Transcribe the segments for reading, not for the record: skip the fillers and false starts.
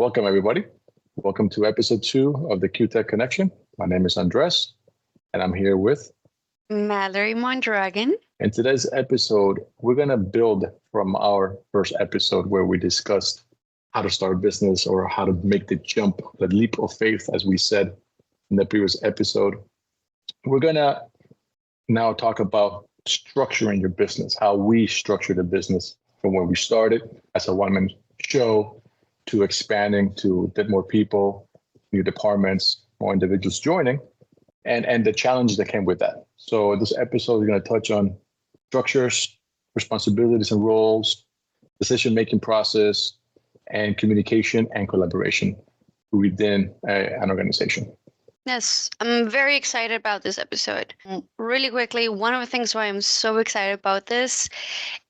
Welcome, everybody. Welcome to episode 2 of the QTech Connection. My name is Andres, and I'm here with Mallory Mondragon. In today's episode, we're going to build from our first episode where we discussed how to start a business or how to make the jump, the leap of faith, as we said in the previous episode. We're going to now talk about structuring your business, how we structure the business from when we started as a one-man show to expanding to a bit more people, new departments, more individuals joining, and the challenges that came with that. So this episode is going to touch on structures, responsibilities and roles, decision-making process, and communication and collaboration within an organization. Yes, I'm very excited about this episode. Really quickly, one of the things why I'm so excited about this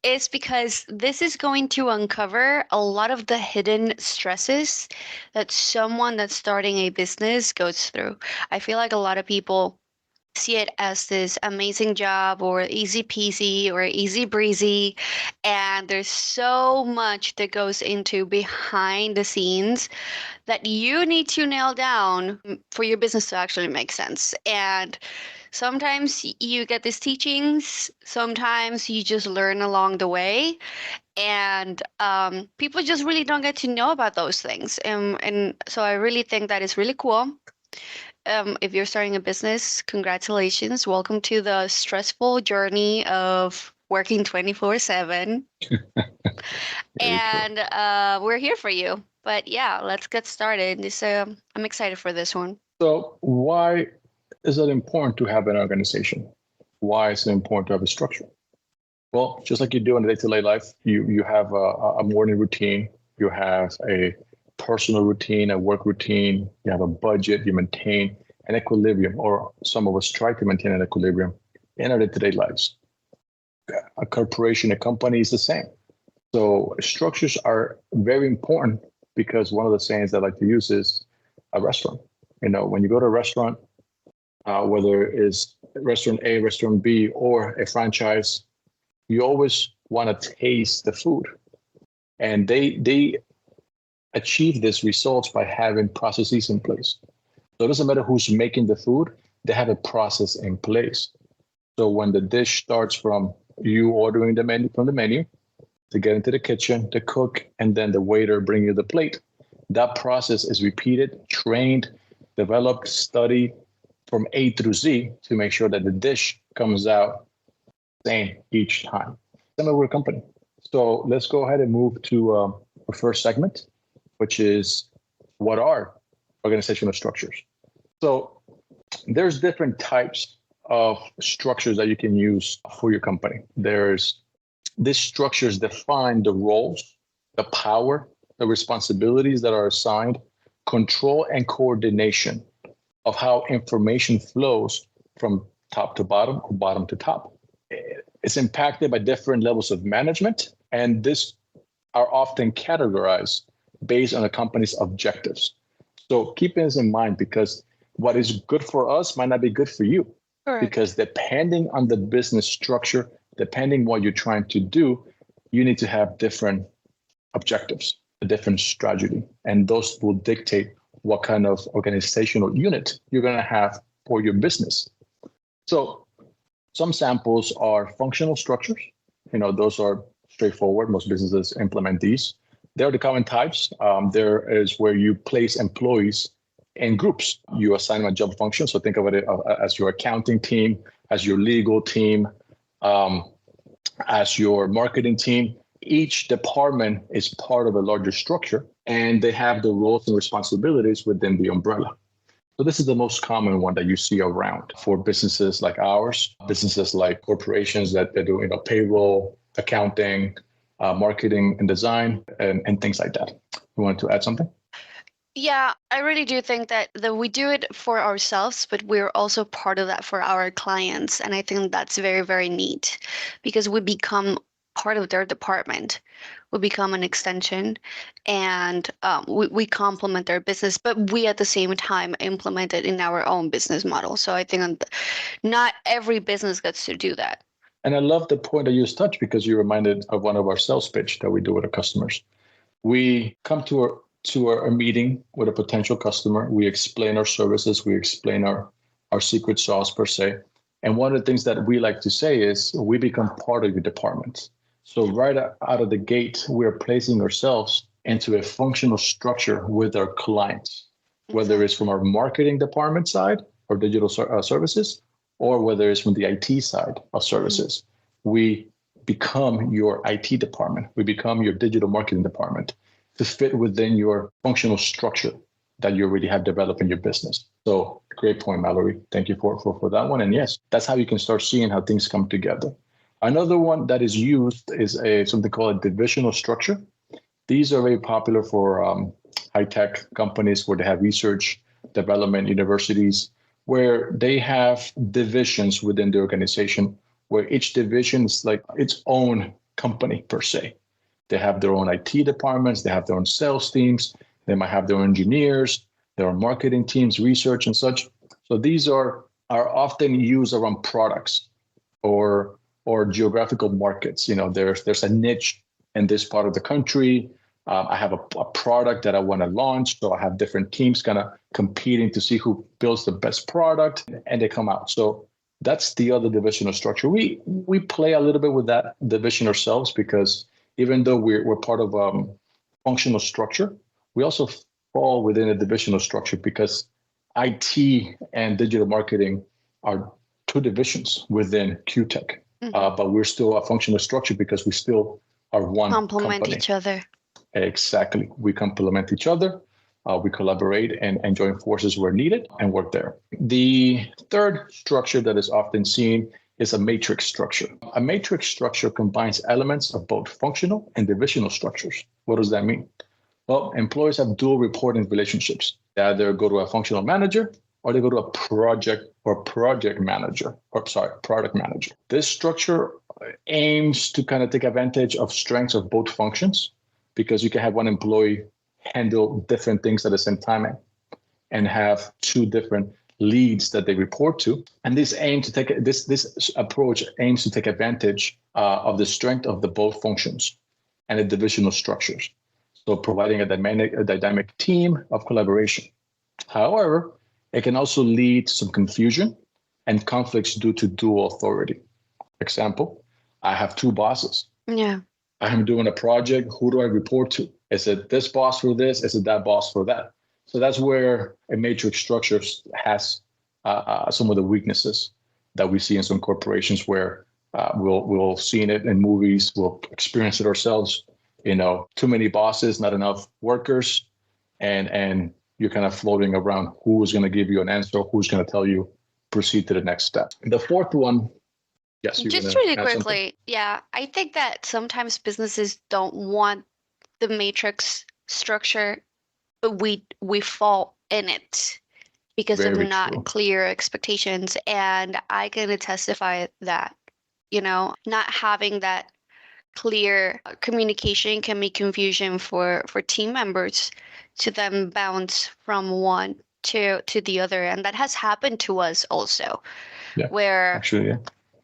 is because this is going to uncover a lot of the hidden stresses that someone that's starting a business goes through. I feel like a lot of people see it as this amazing job or easy peasy or easy breezy, and there's so much that goes into behind the scenes that you need to nail down for your business to actually make sense. And sometimes you get these teachings, sometimes you just learn along the way, and people just really don't get to know about those things. And so I really think that is really cool. If you're starting a business, congratulations. Welcome to the stressful journey of working 24/7. And we're here for you. But yeah, let's get started. I'm excited for this one. So why is it important to have an organization? Why is it important to have a structure? Well, just like you do in day-to-day life, you have a morning routine, you have a personal routine, a work routine, you have a budget, you maintain an equilibrium, or some of us try to maintain an equilibrium in our day-to-day lives. A corporation, a company is the same. So structures are very important because one of the sayings I like to use is a restaurant. You know, when you go to a restaurant, whether it's restaurant A, restaurant B, or a franchise, you always want to taste the food. And they achieve this results by having processes in place. So it doesn't matter who's making the food, they have a process in place. So when the dish starts from you ordering the menu from the menu, to get into the kitchen, to cook, and then the waiter bring you the plate, that process is repeated, trained, developed, studied from A through Z to make sure that the dish comes out same each time. Similar with a company. So let's go ahead and move to our first segment, which is what are organizational structures? So there's different types of structures that you can use for your company. These structures define the roles, the power, the responsibilities that are assigned, control and coordination of how information flows from top to bottom or bottom to top. It's impacted by different levels of management, and these are often categorized based on a company's objectives. So keep this in mind because what is good for us might not be good for you. Correct. Because depending on the business structure, depending what you're trying to do, you need to have different objectives, a different strategy, and those will dictate what kind of organizational unit you're going to have for your business. So some samples are functional structures. You know, those are straightforward. Most businesses implement these. There are the common types. There is where you place employees in groups. You assign them a job function. So think of it as your accounting team, as your legal team, as your marketing team. Each department is part of a larger structure, and they have the roles and responsibilities within the umbrella. So this is the most common one that you see around for businesses like ours, businesses like corporations that they do, payroll, accounting, marketing and design, and things like that. You want to add something? Yeah, I really do think that we do it for ourselves, but we're also part of that for our clients. And I think that's very, very neat because we become part of their department. We become an extension, and we complement their business, but we at the same time implement it in our own business model. So I think not every business gets to do that. And I love the point that you just touched because you reminded of one of our sales pitch that we do with our customers. We come to to a meeting with a potential customer. We explain our services. We explain our secret sauce per se. And one of the things that we like to say is we become part of your department. So right out of the gate, we're placing ourselves into a functional structure with our clients, whether it's from our marketing department side or digital services, or whether it's from the IT side of services. We become your IT department. We become your digital marketing department to fit within your functional structure that you already have developed in your business. So great point, Mallory. Thank you for that one. And yes, that's how you can start seeing how things come together. Another one that is used is something called a divisional structure. These are very popular for high-tech companies where they have research, development, universities, where they have divisions within the organization, where each division is like its own company per se. They have their own IT departments, they have their own sales teams, they might have their own engineers, their own marketing teams, research and such. So these are often used around products or geographical markets. There's a niche in this part of the country. I have a product that I want to launch. So I have different teams kind of competing to see who builds the best product, and they come out. So that's the other divisional structure. We play a little bit with that division ourselves, because even though we're part of functional structure, we also fall within a divisional structure, because IT and digital marketing are two divisions within QTech. But we're still a functional structure because we still are one complement company. each other. Exactly. We complement each other. We collaborate and join forces where needed and work there. The third structure that is often seen is a matrix structure. A matrix structure combines elements of both functional and divisional structures. What does that mean? Well, employees have dual reporting relationships. They either go to a functional manager or they go to a product manager. This structure aims to kind of take advantage of strengths of both functions, because you can have one employee handle different things at the same time and have two different leads that they report to. And this approach aims to take advantage of the strength of the both functions and the divisional structures. So providing a dynamic team of collaboration. However, it can also lead to some confusion and conflicts due to dual authority. Example, I have two bosses. Yeah. I'm doing a project. Who do I report to? Is it this boss for this? Is it that boss for that? So that's where a matrix structure has some of the weaknesses that we see in some corporations, where we'll see it in movies, we'll experience it ourselves. Too many bosses, not enough workers, and you're kind of floating around who's going to give you an answer, who's going to tell you proceed to the next step. The fourth one. Yes, just really quickly. Yeah, I think that sometimes businesses don't want the matrix structure, but we fall in it because of not clear expectations. And I can testify that, not having that clear communication can be confusion for team members to then bounce from one to the other. And that has happened to us also, where actually,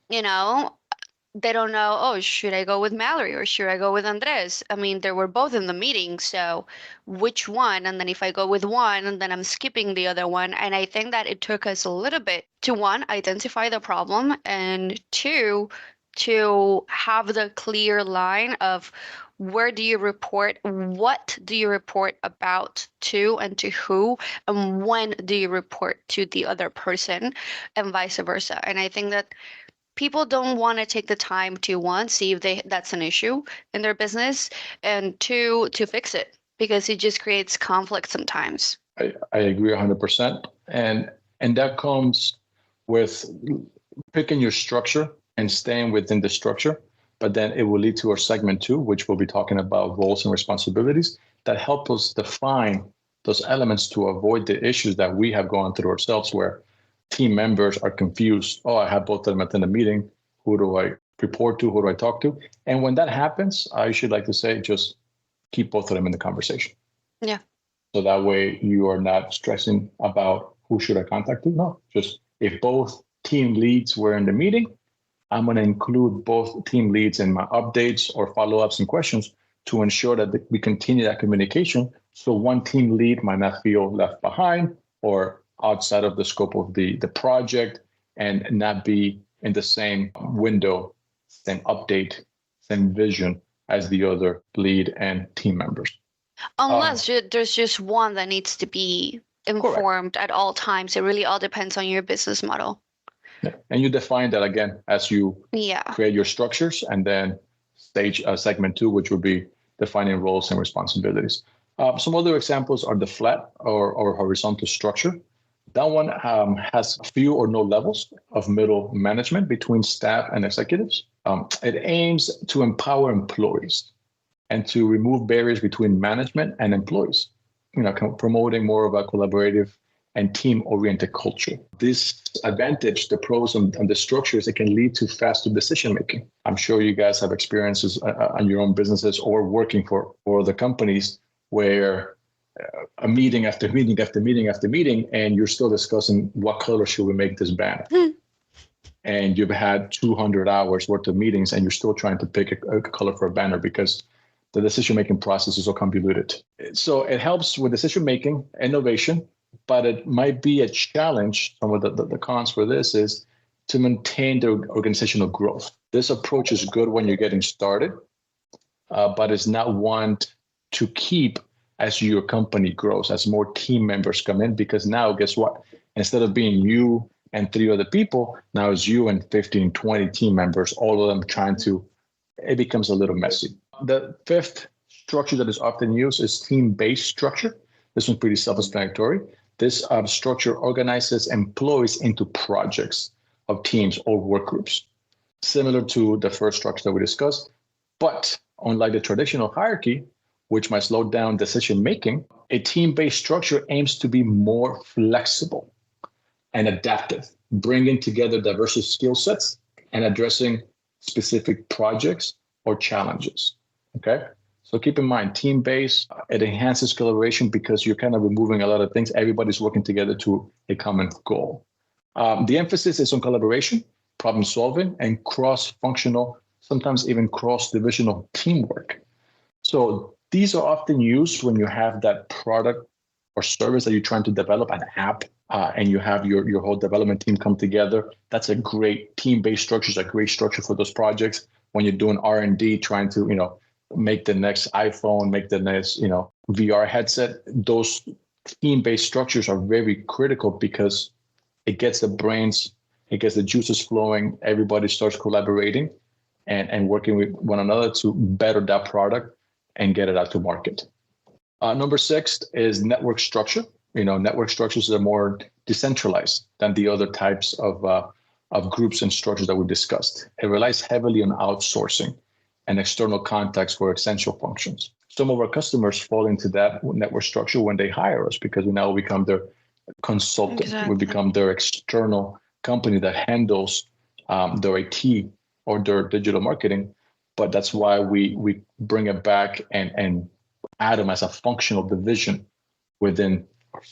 they don't know, oh, should I go with Mallory or should I go with Andres? I mean, they were both in the meeting, so which one? And then if I go with one, and then I'm skipping the other one. And I think that it took us a little bit to, one, identify the problem, and two, to have the clear line of where do you report, what do you report about to and to who, and when do you report to the other person, and vice versa. And I think that people don't want to take the time to, one, see if that's an issue in their business, and two, to fix it, because it just creates conflict sometimes. I agree 100%. And that comes with picking your structure and staying within the structure. But then it will lead to our segment 2, which we'll be talking about roles and responsibilities that help us define those elements to avoid the issues that we have gone through ourselves, where team members are confused. Oh, I have both of them at the meeting. Who do I report to? Who do I talk to? And when that happens, I should like to say, just keep both of them in the conversation. Yeah. So that way you are not stressing about who should I contact to. No, just if both team leads were in the meeting, I'm going to include both team leads in my updates or follow-ups and questions to ensure that we continue that communication So one team lead might not feel left behind or outside of the scope of the project and not be in the same window, same update, same vision as the other lead and team members. Unless there's just one that needs to be informed correct. at all times. It really all depends on your business model. Yeah. And you define that again as you create your structures, and then stage segment 2, which would be defining roles and responsibilities. Some other examples are the flat or horizontal structure. That one has few or no levels of middle management between staff and executives. It aims to empower employees and to remove barriers between management and employees, promoting more of a collaborative and team-oriented culture. This advantage, the pros and the structures, it can lead to faster decision-making. I'm sure you guys have experiences on your own businesses or working for the companies where a meeting after meeting after meeting after meeting, and you're still discussing what color should we make this banner. And you've had 200 hours worth of meetings and you're still trying to pick a color for a banner because the decision-making process is so convoluted. So it helps with decision-making, innovation, but it might be a challenge. Some of the cons for this is to maintain the organizational growth. This approach is good when you're getting started, but it's not one to keep as your company grows, as more team members come in, because now guess what? Instead of being you and 3 other people, now it's you and 15, 20 team members, all of them it becomes a little messy. The 5th structure that is often used is team-based structure. This one's pretty self-explanatory. This structure organizes employees into projects of teams or work groups, similar to the first structure that we discussed. But unlike the traditional hierarchy, which might slow down decision-making, a team-based structure aims to be more flexible and adaptive, bringing together diverse skill sets and addressing specific projects or challenges. Okay, so keep in mind, team-based, it enhances collaboration because you're kind of removing a lot of things. Everybody's working together to a common goal. The emphasis is on collaboration, problem solving, and cross-functional, sometimes even cross-divisional teamwork. So these are often used when you have that product or service that you're trying to develop, an app, and you have your whole development team come together. That's a great team-based structure, is a great structure for those projects. When you're doing R&D, trying to, make the next iPhone, make the next, VR headset, those team-based structures are very critical because it gets the brains, it gets the juices flowing. Everybody starts collaborating and working with one another to better that product and get it out to market. Number 6 is network structure. Network structures are more decentralized than the other types of groups and structures that we discussed. It relies heavily on outsourcing and external contacts for essential functions. Some of our customers fall into that network structure when they hire us because we now become their consultant. Exactly. We become their external company that handles their IT or their digital marketing. But that's why we bring it back and add them as a functional division within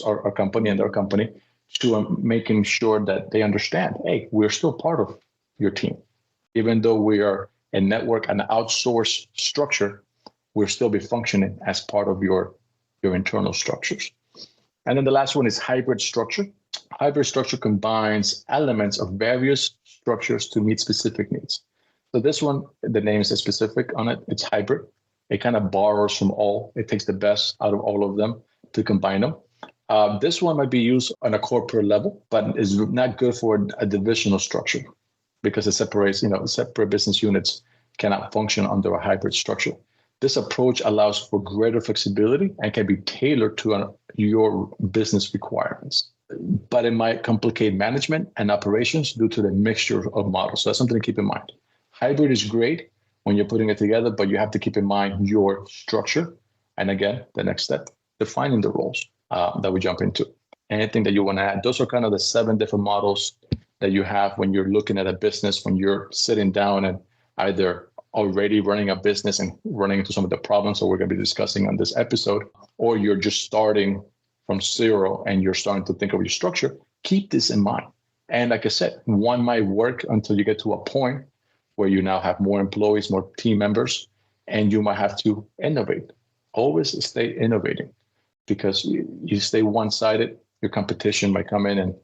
our company and their company to making sure that they understand, hey, we're still part of your team. Even though we are a network and outsourced structure, we'll still be functioning as part of your internal structures. And then the last one is hybrid structure. Hybrid structure combines elements of various structures to meet specific needs. So this one, the name is specific on it. It's hybrid. It kind of borrows from all. It takes the best out of all of them to combine them. This one might be used on a corporate level, but is not good for a divisional structure because it separates, separate business units cannot function under a hybrid structure. This approach allows for greater flexibility and can be tailored to your business requirements, but it might complicate management and operations due to the mixture of models. So that's something to keep in mind. Hybrid is great when you're putting it together, but you have to keep in mind your structure. And again, the next step, defining the roles that we jump into. Anything that you want to add? Those are kind of the 7 different models that you have when you're looking at a business, when you're sitting down and either already running a business and running into some of the problems that we're going to be discussing on this episode, or you're just starting from zero and you're starting to think of your structure. Keep this in mind. And like I said, one might work until you get to a point where you now have more employees, more team members, and you might have to innovate. Always stay innovating. because you stay one-sided, your competition might come in and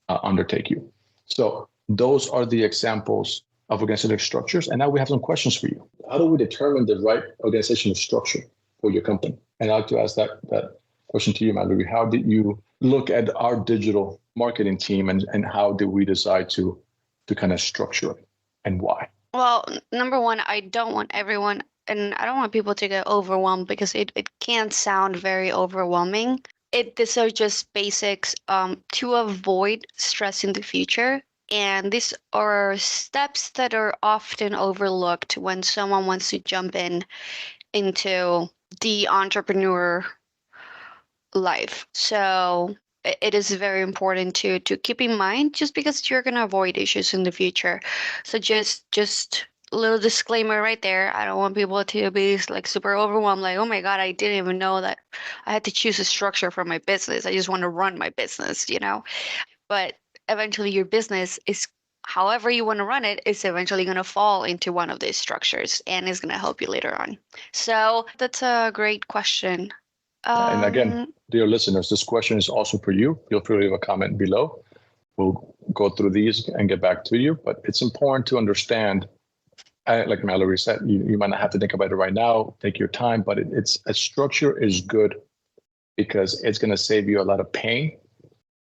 undertake you. So those are the examples of organizational structures. And now we have some questions for you. How do we determine the right organizational structure for your company? And I'd like to ask that question to you, Mallory. How did you look at our digital marketing team, and how did we decide to kind of structure it, and why? Well, number one, I don't want everyone, and I don't want people to get overwhelmed because it can sound very overwhelming. These are just basics to avoid stress in the future. And these are steps that are often overlooked when someone wants to jump into the entrepreneur life. So it is very important to keep in mind, just because you're going to avoid issues in the future. So just a little disclaimer right there. I don't want people to be like super overwhelmed, like, oh my God, I didn't even know that I had to choose a structure for my business. I just want to run my business, you know. But eventually your business is, however you want to run it, is eventually going to fall into one of these structures and is going to help you later on. So that's a great question. And again, dear listeners, this question is also for you. Feel free to leave a comment below. We'll go through these and get back to you. But it's important to understand, like Mallory said, you might not have to think about it right now. Take your time, but it's a structure is good because it's going to save you a lot of pain,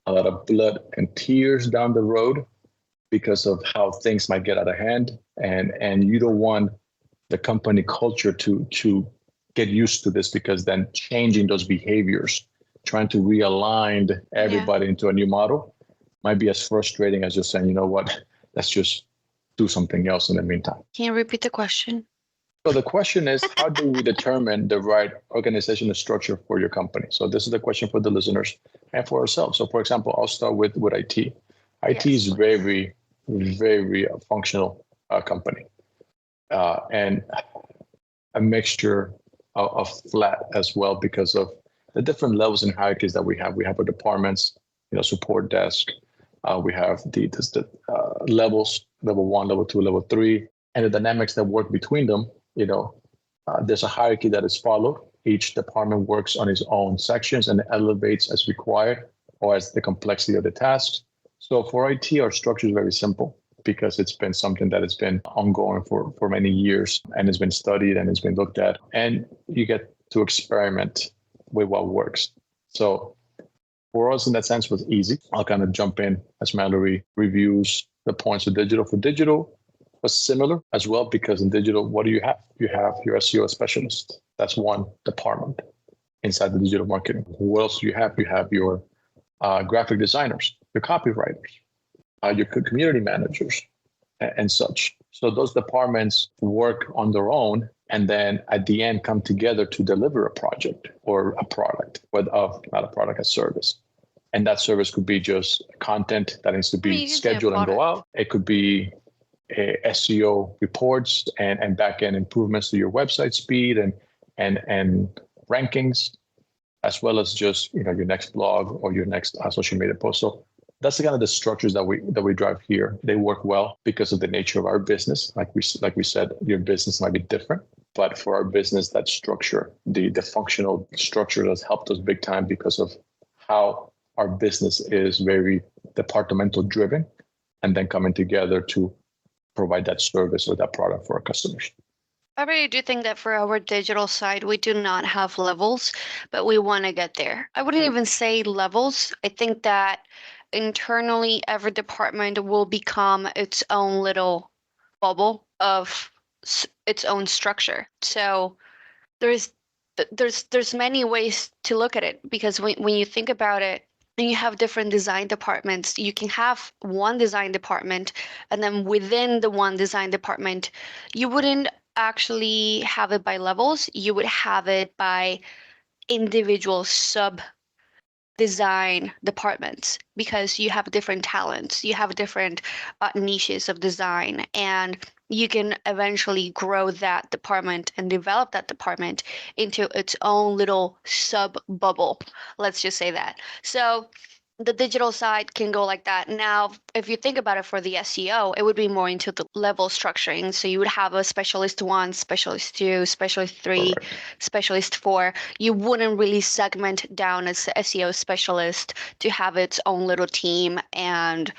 a lot of blood and tears down the road because of how things might get out of hand. And you don't want the company culture to get used to this, because then changing those behaviors, trying to realign everybody into a new model might be as frustrating as just saying, you know what, let's just do something else in the meantime. Can you repeat the question? So the question is, how do we determine the right organizational structure for your company? So this is the question for the listeners and for ourselves. So for example, I'll start with IT. IT is very, very functional company, and a mixture of flat as well, because of the different levels and hierarchies that we have. We have our departments, support desk. We have the levels, level 1, level 2, level 3, and the dynamics that work between them. There's a hierarchy that is followed. Each department works on its own sections and elevates as required or as the complexity of the tasks. So for IT, our structure is very simple, because it's been something that has been ongoing for many years, and has been studied and has been looked at, and you get to experiment with what works. So for us, in that sense, was easy. I'll kind of jump in as Mallory reviews the points of digital. For digital, was similar as well, because in digital, what do you have? You have your SEO specialist. That's one department inside the digital marketing. What else do you have? You have your graphic designers, your copywriters, your community managers, and such. So those departments work on their own, and then at the end come together to deliver a project or a product, not a product, a service. And that service could be just content that needs to be scheduled and go out. It could be SEO reports and back-end improvements to your website speed and rankings, as well as just your next blog or your next social media post. So that's the kind of the structures that we drive here. They work well because of the nature of our business. Like we said, your business might be different, but for our business, that structure, the functional structure, has helped us big time because of how our business is very departmental driven, and then coming together to provide that service or that product for our customers. I really do think that for our digital side, we do not have levels, but we want to get there. I wouldn't even say levels. I think that internally, every department will become its own little bubble of its own structure. So there's many ways to look at it, because when you think about it, and you have different design departments, you can have one design department, and then within the one design department, you wouldn't actually have it by levels. You would have it by individual sub design departments, because you have different talents, you have different niches of design, and you can eventually grow that department and develop that department into its own little sub bubble. Let's just say that. So the digital side can go like that. Now, if you think about it for the SEO, it would be more into the level structuring. So you would have a specialist one, specialist two, specialist three, Correct. specialist four. You wouldn't really segment down as a SEO specialist to have its own little team and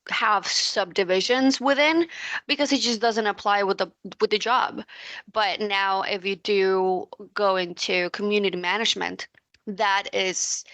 have subdivisions within, because it just doesn't apply with the job. But now if you do go into community management, that is,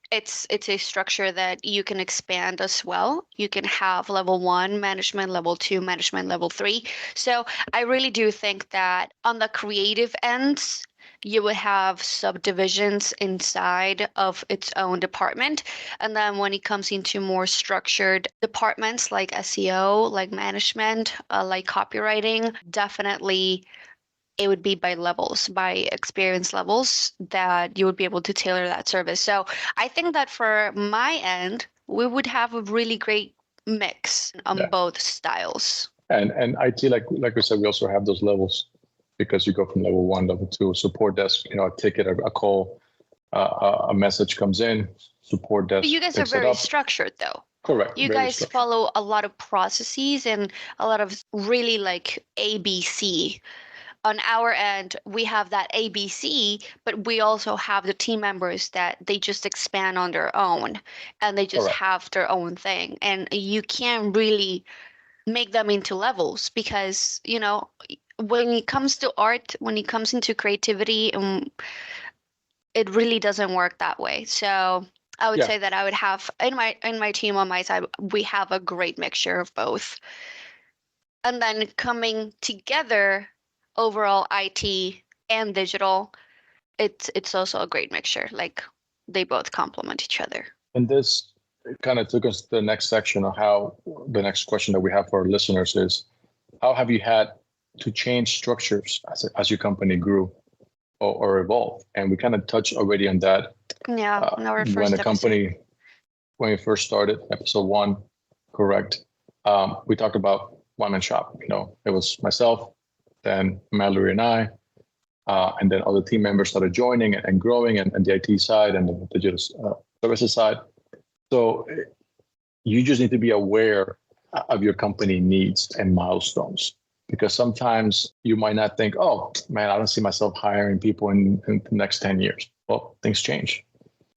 it's a structure that you can expand as well. You can have level one management, level two management, level three. So I really do think that on the creative ends, you would have subdivisions inside of its own department. And then when it comes into more structured departments like SEO, like management, like copywriting, definitely it would be by levels, by experience levels, that you would be able to tailor that service. So I think that for my end, we would have a really great mix on Yeah. both styles. And IT, like we said, we also have those levels because you go from level one, level two, support desk, a ticket, a call, a message comes in, support But desk you guys are picks it very up. structured though. Correct. You Very guys structured. follow a lot of processes and a lot of really like ABC. On our end, we have that ABC, but we also have the team members that they just expand on their own and they just Correct. have their own thing. And you can't really make them into levels because, when it comes to art, when it comes into creativity, it really doesn't work that way. So I would Yeah. say that I would have in my team on my side, we have a great mixture of both. And then coming together, overall IT and digital, it's also a great mixture. Like they both complement each other. And this kind of took us to the next section of how the next question that we have for our listeners is, how have you had to change structures as your company grew or evolved? And we kind of touched already on that Yeah, in our when first the episode. company, when we first started, episode one, correct. We talked about one man shop. It was myself, then Mallory and I, and then other team members started joining and growing, and the IT side and the digital services side. So you just need to be aware of your company needs and milestones, because sometimes you might not think, oh man, I don't see myself hiring people in the next 10 years. Well, things change.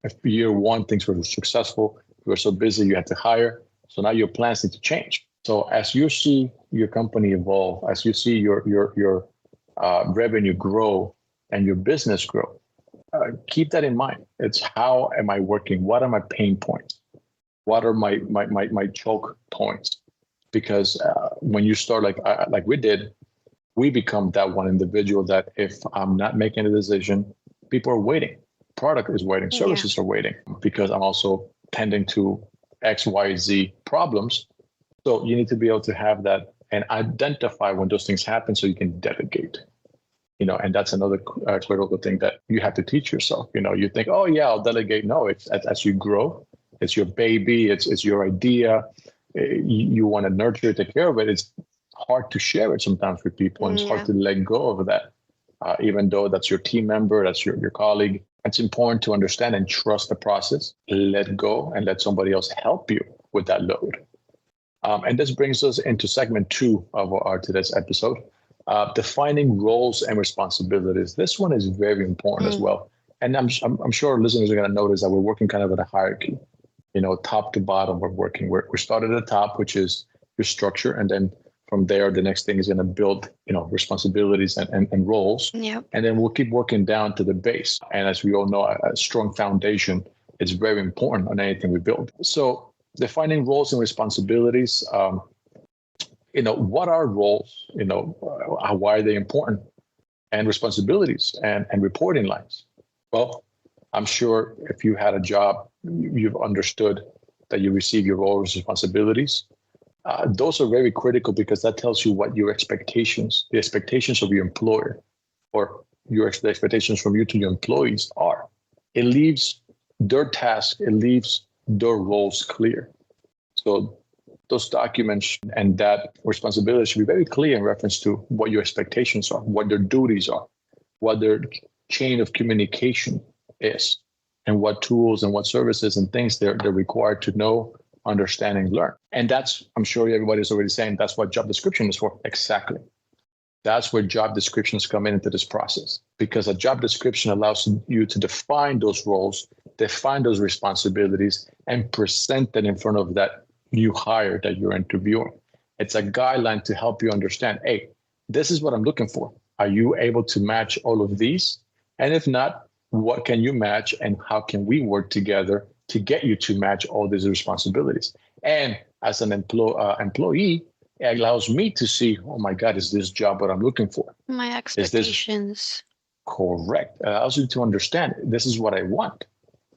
If year one, things were successful, you were so busy, you had to hire. So now your plans need to change. So as you see your company evolve, as you see your revenue grow and your business grow, keep that in mind. It's how am I working? What are my pain points? What are my choke points? Because when you start like we did, we become that one individual that if I'm not making a decision, people are waiting. Product is waiting. Services are waiting because I'm also tending to X, Y, Z problems. So you need to be able to have that and identify when those things happen so you can delegate. And that's another critical thing that you have to teach yourself. You think, oh yeah, I'll delegate. No, it's as you grow, it's your baby, it's your idea. You want to nurture it, take care of it. It's hard to share it sometimes with people, and it's hard to let go of that. Even though that's your team member, that's your colleague, it's important to understand and trust the process, let go, and let somebody else help you with that load. And this brings us into segment 2 of our today's episode. Defining roles and responsibilities. This one is very important as well. And I'm sure listeners are going to notice that we're working kind of at a hierarchy, top to bottom. We're working. We started at the top, which is your structure. And then from there, the next thing is going to build, responsibilities and roles. Yep. And then we'll keep working down to the base. And as we all know, a strong foundation is very important on anything we build. So defining roles and responsibilities, what are roles, why are they important, and responsibilities and reporting lines? Well, I'm sure if you had a job, you've understood that you receive your roles and responsibilities. Those are very critical because that tells you what the expectations of your employer or the expectations from you to your employees are. It leaves their task, it leaves their roles clear. So those documents and that responsibility should be very clear in reference to what your expectations are, what their duties are, what their chain of communication is. and what tools and what services and things they're required to know, understand, and learn. And that's, I'm sure everybody's already saying, that's what job description is for. Exactly. That's where job descriptions come into this process, because a job description allows you to define those roles, define those responsibilities, and present them in front of that new hire that you're interviewing. It's a guideline to help you understand, hey, this is what I'm looking for. Are you able to match all of these? And if not, what can you match, and how can we work together to get you to match all these responsibilities? And as an employee, it allows me to see, oh my God, is this job what I'm looking for? My expectations. Correct. It allows you to understand, this is what I want.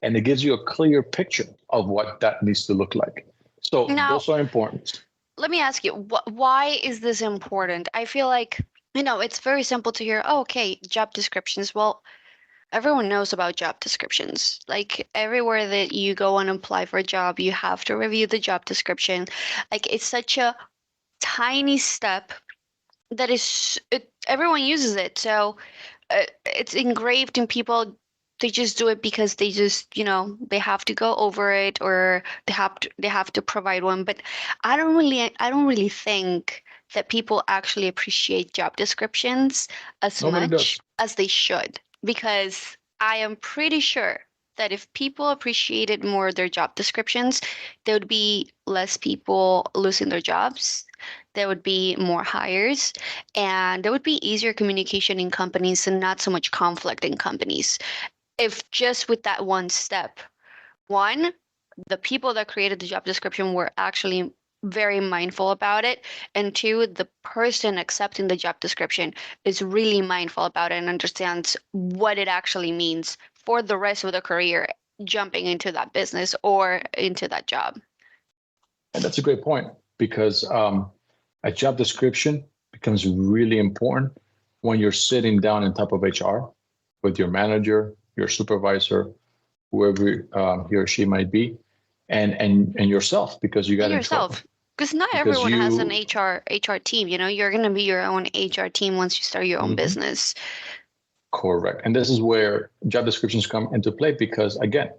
And it gives you a clear picture of what that needs to look like. So Now, those are important. let me ask you, why is this important? I feel like, it's very simple to hear, oh, okay, job descriptions. Well, everyone knows about job descriptions. Like everywhere that you go and apply for a job, you have to review the job description. Like it's such a tiny step that everyone uses it. So it's engraved in people. They just do it because they just, they have to go over it, or they have to provide one. But I don't really think that people actually appreciate job descriptions as Nobody much does. as they should, because I am pretty sure that if people appreciated more their job descriptions, there would be less people losing their jobs. There would be more hires, and there would be easier communication in companies and not so much conflict in companies. If just with that one step, one, the people that created the job description were actually very mindful about it, and two, the person accepting the job description is really mindful about it and understands what it actually means for the rest of the career, jumping into that business or into that job. And that's a great point, because a job description becomes really important when you're sitting down on top of HR with your manager, your supervisor, whoever he or she might be, and yourself, because you got And in trouble. yourself, because not Because everyone has an you, HR team. You're going to be your own HR team once you start your own Mhm. business. Correct. And this is where job descriptions come into play, because again,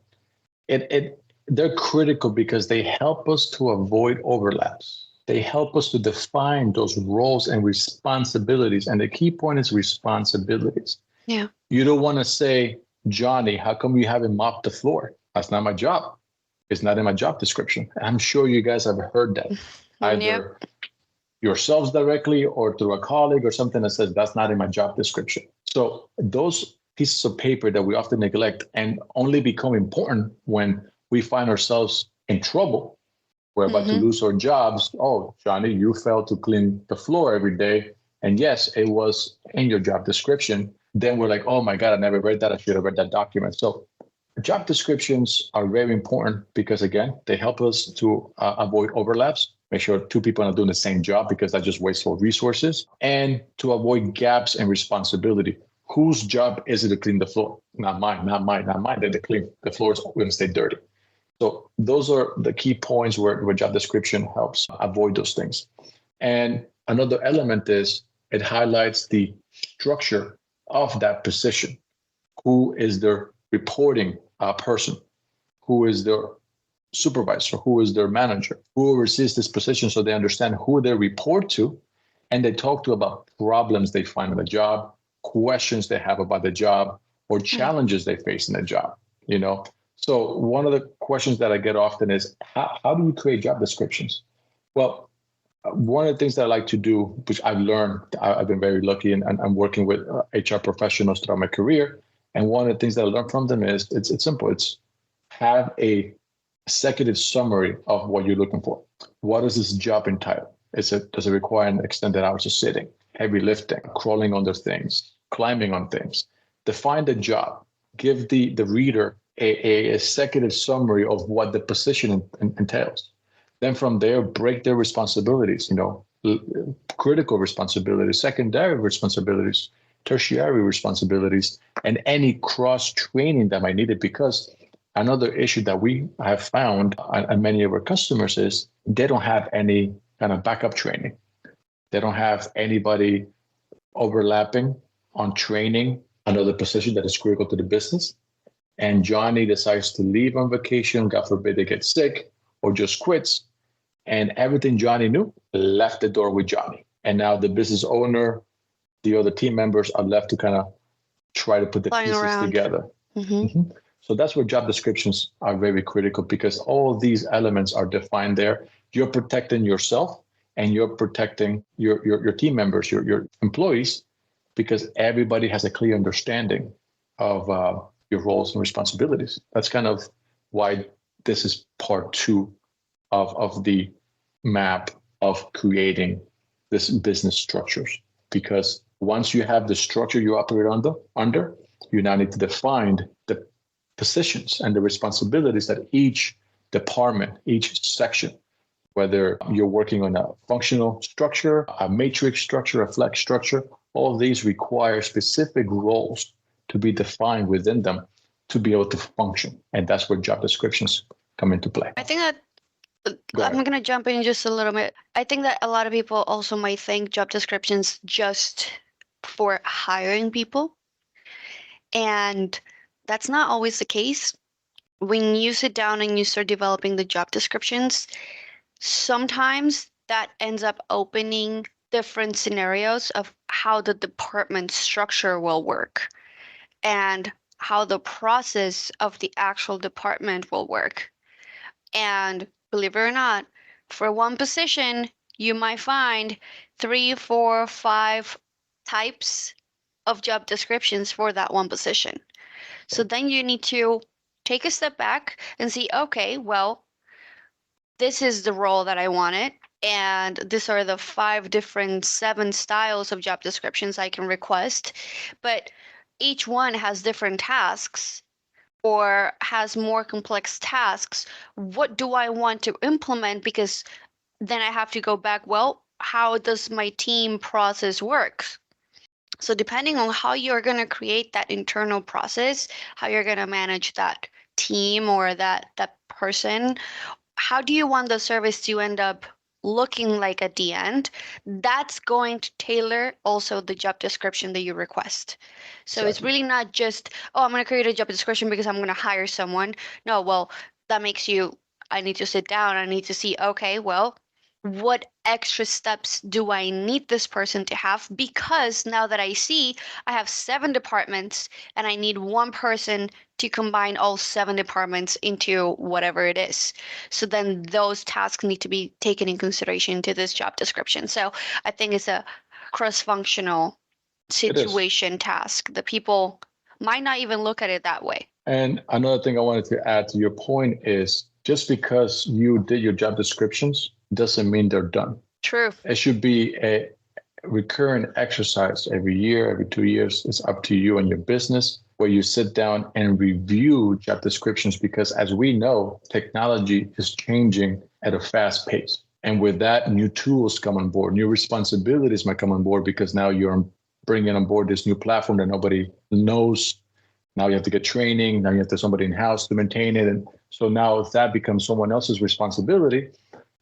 they're critical because they help us to avoid overlaps. They help us to define those roles and responsibilities. And the key point is responsibilities. Yeah. You don't want to say, Johnny, how come you haven't mopped the floor? That's not my job. It's not in my job description. I'm sure you guys have heard that, either yourselves directly or through a colleague or something that says, that's not in my job description. So those pieces of paper that we often neglect and only become important when we find ourselves in trouble. We're about to lose our jobs. Oh, Johnny, you failed to clean the floor every day. And yes, it was in your job description. Then we're like, oh my God, I never read that. I should have read that document. So job descriptions are very important because, again, they help us to avoid overlaps, make sure two people are doing the same job, because that's just wasteful resources, and to avoid gaps in responsibility. Whose job is it to clean the floor? Not mine, not mine, not mine. Then the floor is going to stay dirty. So those are the key points where job description helps avoid those things. And another element is it highlights the structure of that position. Who is their reporting person? Who is their supervisor? Who is their manager? Who oversees this position, so they understand who they report to, and they talk to about problems they find in the job, questions they have about the job, or challenges they face in the job. So one of the questions that I get often is, how do you create job descriptions? Well, one of the things that I like to do, which I've learned, I've been very lucky, and I'm working with HR professionals throughout my career. And one of the things that I learned from them is it's simple. It's have a executive summary of what you're looking for. What is this job entitle? Does it require an extended hours of sitting, heavy lifting, crawling under things, climbing on things? Define the job. Give the reader a executive summary of what the position entails. Then from there, break their responsibilities, critical responsibilities, secondary responsibilities, tertiary responsibilities, and any cross training that might need it. Because another issue that we have found on many of our customers is they don't have any kind of backup training. They don't have anybody overlapping on training another position that is critical to the business. and Johnny decides to leave on vacation, God forbid they get sick or just quits, and everything Johnny knew left the door with Johnny. And now the business owner, the other team members are left to kind of try to put the Flying pieces around. together. Mm-hmm. So that's where job descriptions are very critical, because all these elements are defined there. You're protecting yourself and you're protecting your team members, your employees, because everybody has a clear understanding of your roles and responsibilities. That's kind of why this is part two of the map of creating this business structures. Because once you have the structure you operate under, you now need to define the positions and the responsibilities that each department, each section, whether you're working on a functional structure, a matrix structure, a flex structure, all of these require specific roles to be defined within them to be able to function. And that's where job descriptions come into play. I think that I'm going to jump in just a little bit. I think that a lot of people also might think job descriptions just for hiring people. And that's not always the case. When you sit down and you start developing the job descriptions, sometimes that ends up opening different scenarios of how the department structure will work and how the process of the actual department will work. And believe it or not, for one position, you might find 3, 4, 5 types of job descriptions for that one position. So then you need to take a step back and see, okay, well, this is the role that I wanted, and these are the 7 styles of job descriptions I can request, but each one has different tasks or has more complex tasks. What do I want to implement? Because then I have to go back, well, how does my team process work? So depending on how you're going to create that internal process, how you're going to manage that team or that person, how do you want the service to end up looking like at the end? That's going to tailor also the job description that you request. So It's really not just, I'm going to create a job description because I'm going to hire someone. No, well, that makes I need to sit down. I need to see, okay, well, what extra steps do I need this person to have? Because now that I see I have 7 departments and I need one person to combine all 7 departments into whatever it is. So then those tasks need to be taken in consideration to this job description. So I think it's a cross-functional situation task that people might not even look at it that way. And another thing I wanted to add to your point is just because you did your job descriptions doesn't mean they're done. True. It should be a recurrent exercise every year, every 2 years. It's up to you and your business where you sit down and review job descriptions, because as we know, technology is changing at a fast pace. And with that, new tools come on board, new responsibilities might come on board, because now you're bringing on board this new platform that nobody knows. Now you have to get training. Now you have to have somebody in-house to maintain it. And so now that becomes someone else's responsibility.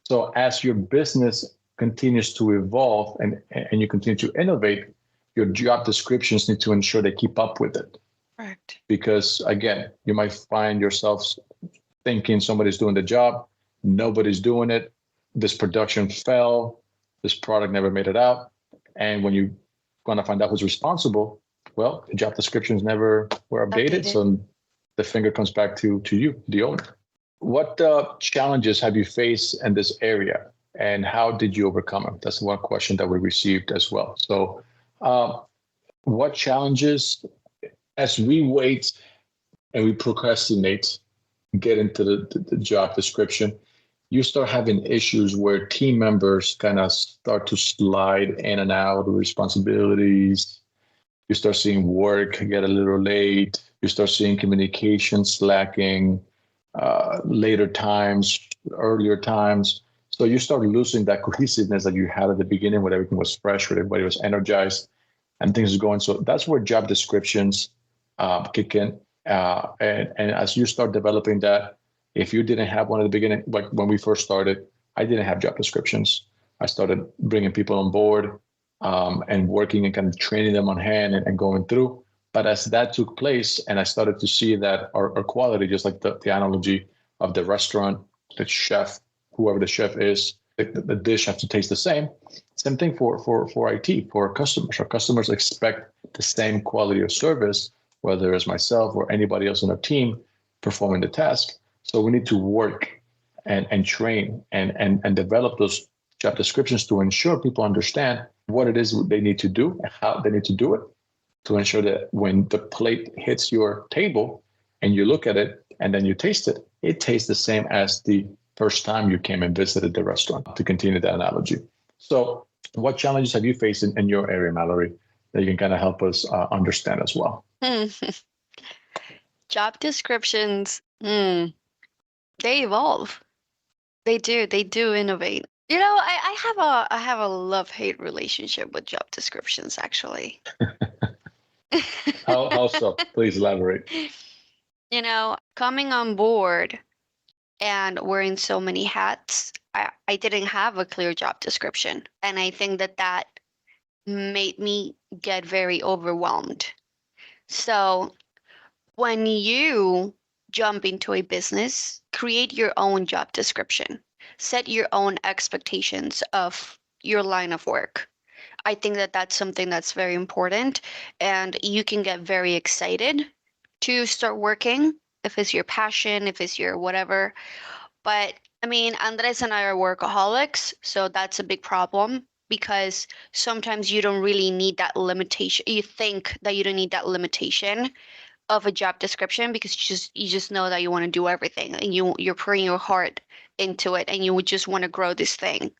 So as your business continues to evolve and you continue to innovate, your job descriptions need to ensure they keep up with it. Correct. Because again, you might find yourself thinking somebody's doing the job, nobody's doing it. This production fell, this product never made it out. And when you want to find out who's responsible, well, the job descriptions never were updated. So the finger comes back to you, the owner. What challenges have you faced in this area, and how did you overcome them? That's one question that we received as well. So what challenges, as we wait and we procrastinate, get into the job description, you start having issues where team members kind of start to slide in and out of responsibilities. You start seeing work get a little late. You start seeing communication slacking, later times, earlier times. So you start losing that cohesiveness that you had at the beginning, where everything was fresh, where everybody was energized and things are going. So that's where job descriptions kick in. And as you start developing that, if you didn't have one at the beginning, like when we first started, I didn't have job descriptions. I started bringing people on board and working and kind of training them on hand and going through. But as that took place, and I started to see that our quality, just like the analogy of the restaurant, the chef, whoever the chef is, the dish has to taste the same. Same thing for IT, for our customers. Our customers expect the same quality of service, whether it's myself or anybody else on our team performing the task. So we need to work and train and develop those job descriptions to ensure people understand what it is they need to do and how they need to do it, to ensure that when the plate hits your table and you look at it and then you taste it, it tastes the same as the first time you came and visited the restaurant, to continue that analogy. So what challenges have you faced in your area, Mallory, that you can kind of help us understand as well? Job descriptions, they evolve. They do innovate. I have a love-hate relationship with job descriptions, actually. How so? Please elaborate. Coming on board and wearing so many hats, I didn't have a clear job description. And I think that made me get very overwhelmed. So when you jump into a business, create your own job description, set your own expectations of your line of work. I think that that's something that's very important, and you can get very excited to start working if it's your passion, if it's your whatever. But I mean, Andres and I are workaholics, so that's a big problem because sometimes you don't really need that limitation. You think that you don't need that limitation of a job description because you just know that you want to do everything and you're putting your heart into it and you would just want to grow this thing.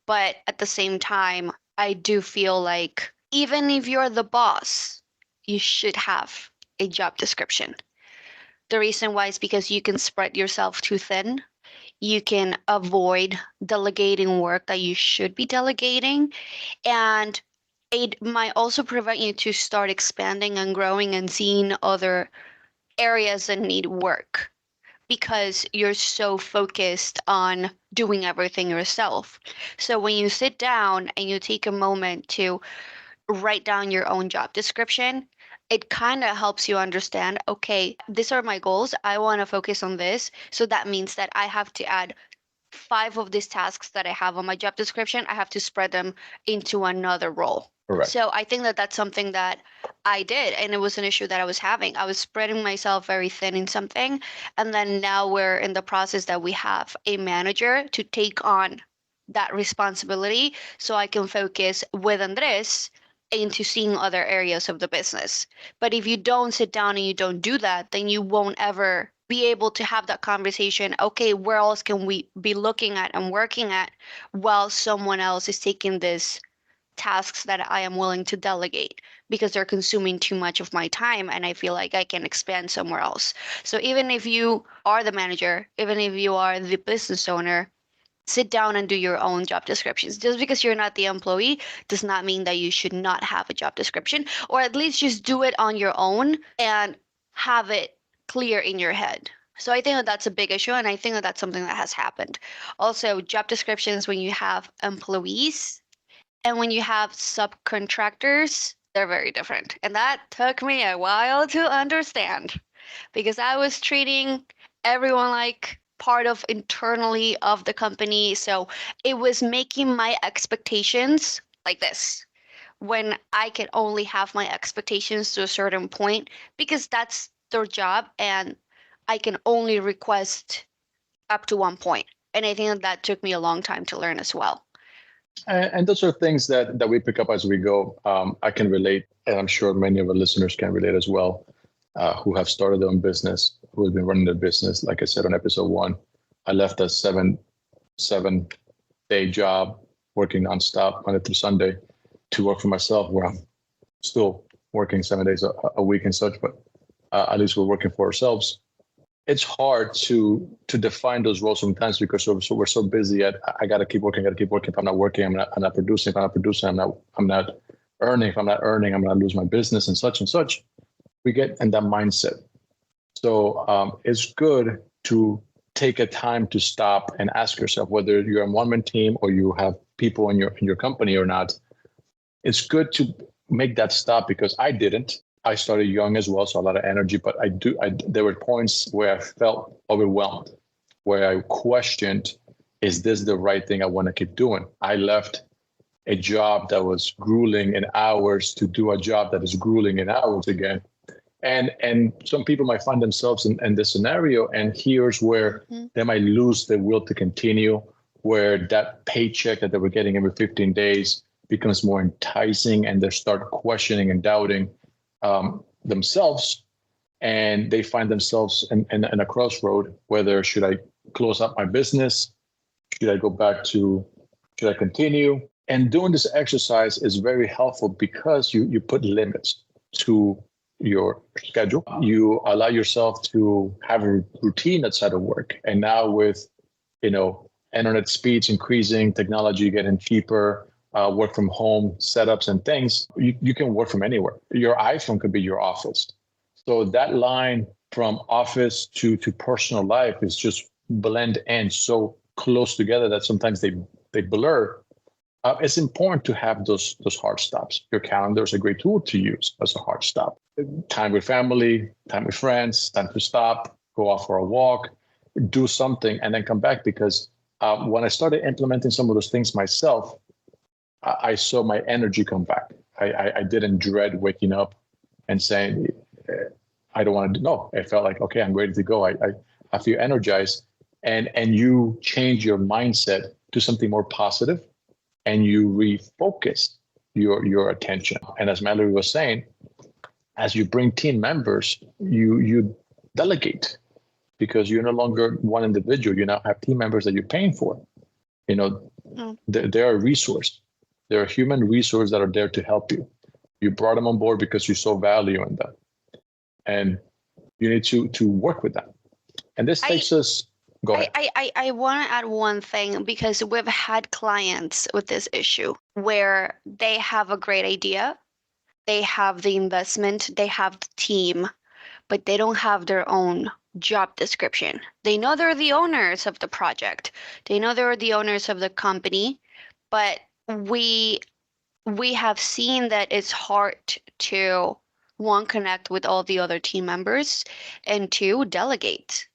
But at the same time, I do feel like even if you're the boss, you should have a job description. The reason why is because you can spread yourself too thin. You can avoid delegating work that you should be delegating, and it might also prevent you to start expanding and growing and seeing other areas that need work because you're so focused on doing everything yourself. So when you sit down and you take a moment to write down your own job description, it kind of helps you understand, okay, these are my goals. I want to focus on this. So that means that I have to add 5 of these tasks that I have on my job description. I have to spread them into another role. Correct. So I think that that's something that I did, and it was an issue that I was having. I was spreading myself very thin in something, and then now we're in the process that we have a manager to take on that responsibility so I can focus with Andres into seeing other areas of the business. But if you don't sit down and you don't do that, then you won't ever be able to have that conversation. Okay, where else can we be looking at and working at while someone else is taking this tasks that I am willing to delegate because they're consuming too much of my time and I feel like I can expand somewhere else. So even if you are the manager, even if you are the business owner, sit down and do your own job descriptions. Just because you're not the employee does not mean that you should not have a job description, or at least just do it on your own and have it clear in your head. So I think that that's a big issue, and I think that that's something that has happened. Also, job descriptions when you have employees and when you have subcontractors, they're very different. And that took me a while to understand because I was treating everyone like part of internally of the company. So it was making my expectations like this when I can only have my expectations to a certain point because that's their job and I can only request up to one point. And I think that took me a long time to learn as well. And those are things that we pick up as we go. I can relate, and I'm sure many of our listeners can relate as well, who have started their own business, who have been running their business. Like I said on episode 1, I left a seven-day job working nonstop Monday through Sunday to work for myself, where I'm still working 7 days a week and such, but at least we're working for ourselves. It's hard to define those roles sometimes because we're so busy at I got to keep working. If I'm not working, I'm not producing. If I'm not producing, I'm not earning. If I'm not earning, I'm going to lose my business and such and such. We get in that mindset. So it's good to take a time to stop and ask yourself whether you're a one-man team or you have people in your company or not. It's good to make that stop because I didn't. I started young as well, so a lot of energy, but there were points where I felt overwhelmed, where I questioned, is this the right thing I want to keep doing? I left a job that was grueling in hours to do a job that is grueling in hours again. And some people might find themselves in this scenario, and here's where they might lose the will to continue, where that paycheck that they were getting every 15 days becomes more enticing, and they start questioning and doubting themselves, and they find themselves in a crossroad, whether should I close up my business? Should I go back to, should I continue? And doing this exercise is very helpful because you put limits to your schedule. You allow yourself to have a routine outside of work. And now with, internet speeds increasing, technology getting cheaper, work from home setups and things, you can work from anywhere. Your iPhone could be your office. So that line from office to personal life is just blend in so close together that sometimes they blur. It's important to have those hard stops. Your calendar is a great tool to use as a hard stop. Time with family, time with friends, time to stop, go out for a walk, do something, and then come back. Because when I started implementing some of those things myself, I saw my energy come back. I didn't dread waking up and saying, I don't want to do. No, it felt like, okay, I'm ready to go. I feel energized. And you change your mindset to something more positive, and you refocus your attention. And as Mallory was saying, as you bring team members, you delegate, because you're no longer one individual. You now have team members that you're paying for. They're a resource. They're a human resource that are there to help you. You brought them on board because you saw value in them, and you need to work with them. And this takes us. Go ahead. I want to add one thing, because we've had clients with this issue where they have a great idea, they have the investment, they have the team, but they don't have their own job description. They know they're the owners of the project, they know they're the owners of the company, but we have seen that it's hard to, one, connect with all the other team members, and two, delegate.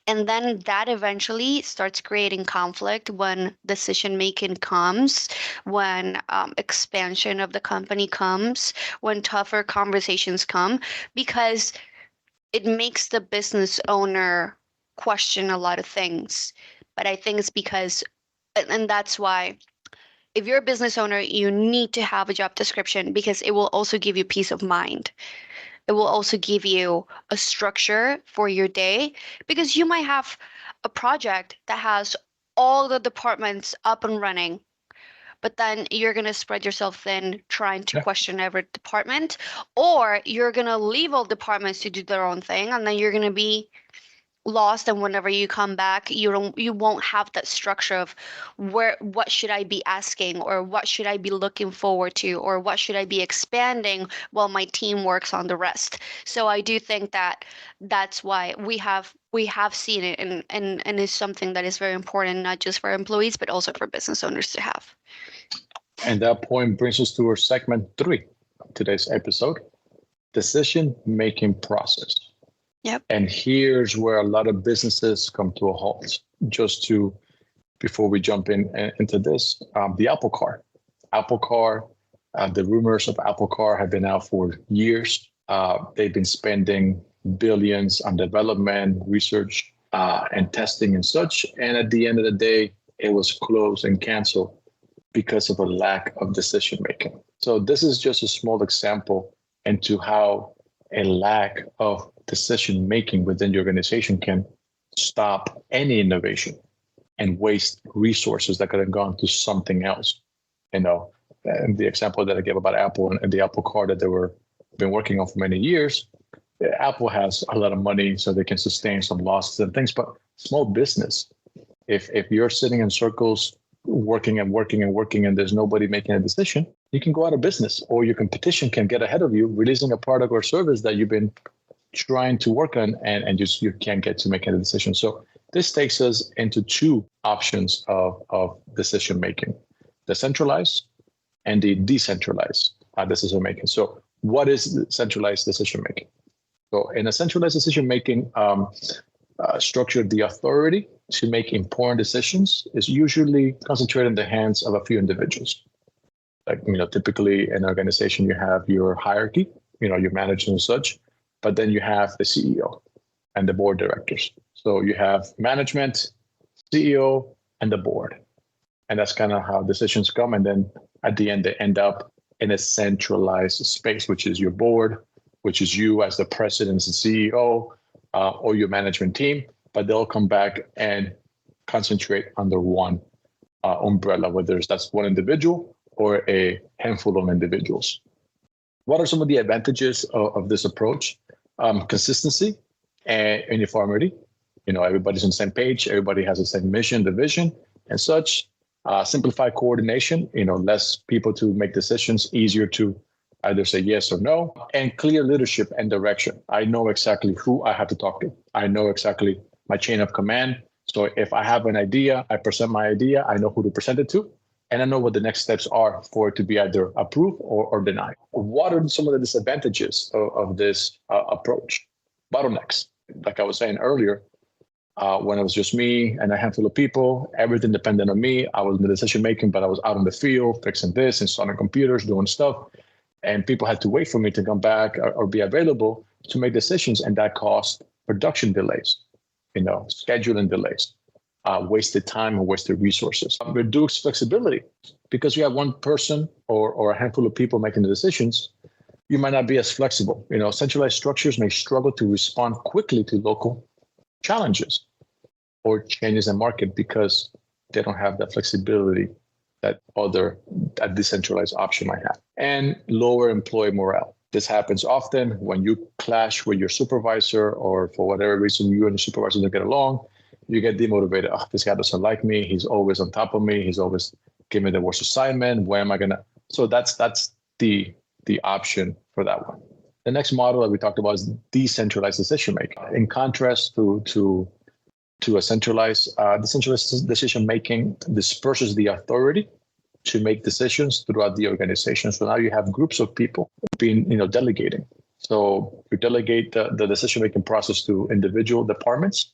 And then that eventually starts creating conflict when decision making comes, when expansion of the company comes, when tougher conversations come, because it makes the business owner question a lot of things. But I think it's because, and that's why, if you're a business owner, you need to have a job description, because it will also give you peace of mind. It will also give you a structure for your day, because you might have a project that has all the departments up and running, but then you're going to spread yourself thin trying to question every department, or you're going to leave all departments to do their own thing, and then you're going to be lost, and whenever you come back, you won't have that structure of what should I be asking, or what should I be looking forward to, or what should I be expanding while my team works on the rest. So I do think that that's why we have seen it, and it's something that is very important, not just for employees but also for business owners to have. And that point brings us to our segment 3 of today's episode: decision making process. Yep. And here's where a lot of businesses come to a halt. Before we jump into this, the Apple Car. The rumors of Apple Car have been out for years. They've been spending billions on development, research, and testing and such. And at the end of the day, it was closed and canceled because of a lack of decision making. So this is just a small example into how a lack of decision making within the organization can stop any innovation and waste resources that could have gone to something else. And the example that I gave about Apple and the Apple Car that they been working on for many years, Apple has a lot of money, so they can sustain some losses and things. But small business, if you're sitting in circles working and there's nobody making a decision, you can go out of business, or your competition can get ahead of you, releasing a product or service that you've been trying to work on, and you can't get to making a decision. So this takes us into 2 options of decision making: the centralized and the decentralized decision making. So what is centralized decision making? So in a centralized decision making structure, the authority to make important decisions is usually concentrated in the hands of a few individuals. Like, typically in an organization, you have your hierarchy, your managers and such, but then you have the CEO and the board directors. So you have management, CEO, and the board. And that's kind of how decisions come. And then at the end, they end up in a centralized space, which is your board, which is you as the president and CEO, or your management team, but they'll come back and concentrate under one umbrella, whether that's one individual or a handful of individuals. What are some of the advantages of this approach? Consistency and uniformity. Everybody's on the same page. Everybody has the same mission, the vision, and such. Simplified coordination. Less people to make decisions, easier to either say yes or no, and clear leadership and direction. I know exactly who I have to talk to. I know exactly my chain of command. So if I have an idea, I present my idea. I know who to present it to. And I know what the next steps are for it to be either approved or denied. What are some of the disadvantages of this approach? Bottlenecks. Like I was saying earlier, when it was just me and a handful of people, everything depended on me. I was in the decision making, but I was out in the field fixing this, installing computers, doing stuff. And people had to wait for me to come back or be available to make decisions. And that caused production delays, scheduling delays. Wasted time and wasted resources. Reduced flexibility because you have one person or a handful of people making the decisions. You might not be as flexible. Centralized structures may struggle to respond quickly to local challenges or changes in market because they don't have that flexibility that a decentralized option might have. And lower employee morale. This happens often when you clash with your supervisor or for whatever reason you and the supervisor don't get along. You get demotivated. Oh, this guy doesn't like me. He's always on top of me. He's always giving me the worst assignment. When am I gonna? So that's the option for that one. The next model that we talked about is decentralized decision making. In contrast to a centralized, decentralized decision making disperses the authority to make decisions throughout the organization. So now you have groups of people being, delegating. So you delegate the decision making process to individual departments,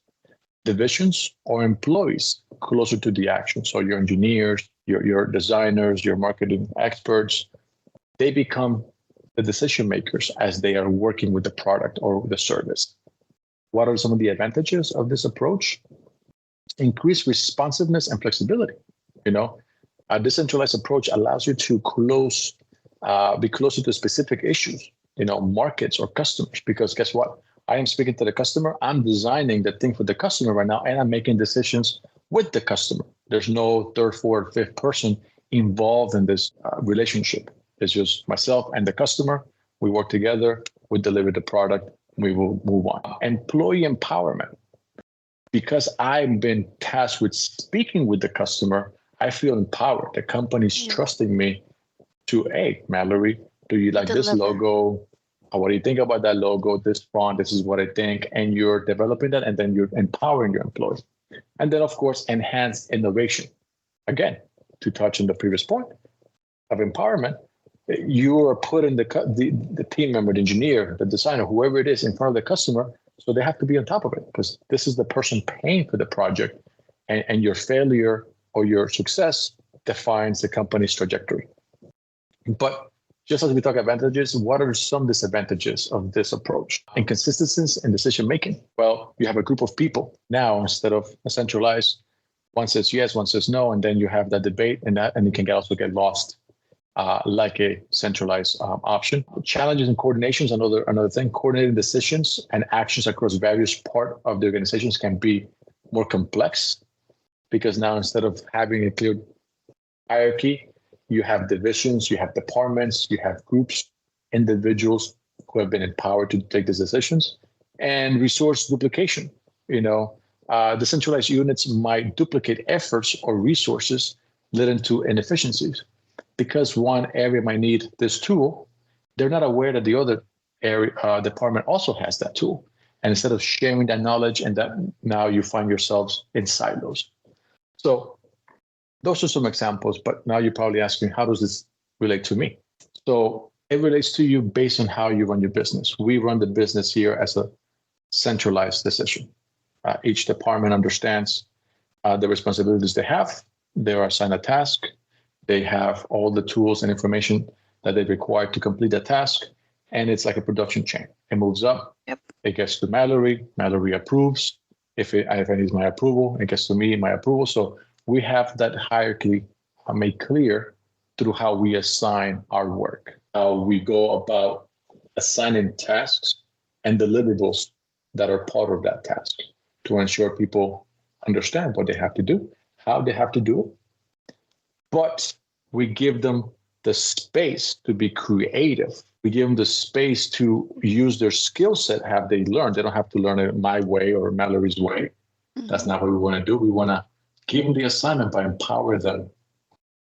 divisions, or employees closer to the action. So your engineers, your designers, your marketing experts, they become the decision makers as they are working with the product or the service. What are some of the advantages of this approach? Increased responsiveness and flexibility. A decentralized approach allows you to be closer to specific issues, markets or customers, because guess what? I am speaking to the customer. I'm designing the thing for the customer right now, and I'm making decisions with the customer. There's no third, fourth, fifth person involved in this relationship. It's just myself and the customer. We work together. We deliver the product. We will move on. Employee empowerment. Because I've been tasked with speaking with the customer, I feel empowered. The company's trusting me to, hey, Mallory, do you like this logo? What do you think about that logo, this font? This is what I think. And you're developing that, and then you're empowering your employees. And then, of course, enhanced innovation. Again, to touch on the previous point of empowerment, you are putting the team member, the engineer, the designer, whoever it is, in front of the customer. So they have to be on top of it because this is the person paying for the project. And your failure or your success defines the company's trajectory. But just as we talk advantages, what are some disadvantages of this approach? Inconsistencies in decision making. Well, you have a group of people now instead of a centralized. One says yes, one says no, and then you have that debate, and it can also get lost, like a centralized option. Challenges in coordination is another thing. Coordinating decisions and actions across various parts of the organizations can be more complex because now instead of having a clear hierarchy, you have divisions, you have departments, you have groups, individuals who have been empowered to take these decisions, and resource duplication. Decentralized units might duplicate efforts or resources, leading to inefficiencies. Because one area might need this tool, they're not aware that the other area department also has that tool. And instead of sharing that knowledge, and that now you find yourselves in silos. So those are some examples, but now you're probably asking, how does this relate to me? So It relates to you based on how you run your business. We run the business here as a centralized decision. Each department understands the responsibilities they have. They are assigned a task. They have all the tools and information that they require to complete the task. And it's like a production chain. It moves up. Yep. It gets to Mallory. Mallory approves. If I need my approval, it gets to me, my approval. So we have that hierarchy made clear through how we assign our work, how we go about assigning tasks and deliverables that are part of that task to ensure people understand what they have to do, how they have to do it. But we give them the space to be creative. We give them the space to use their skill set, have they learned. They don't have to learn it my way or Mallory's way. Mm-hmm. That's not what we want to do. We want to give them the assignment, but empower them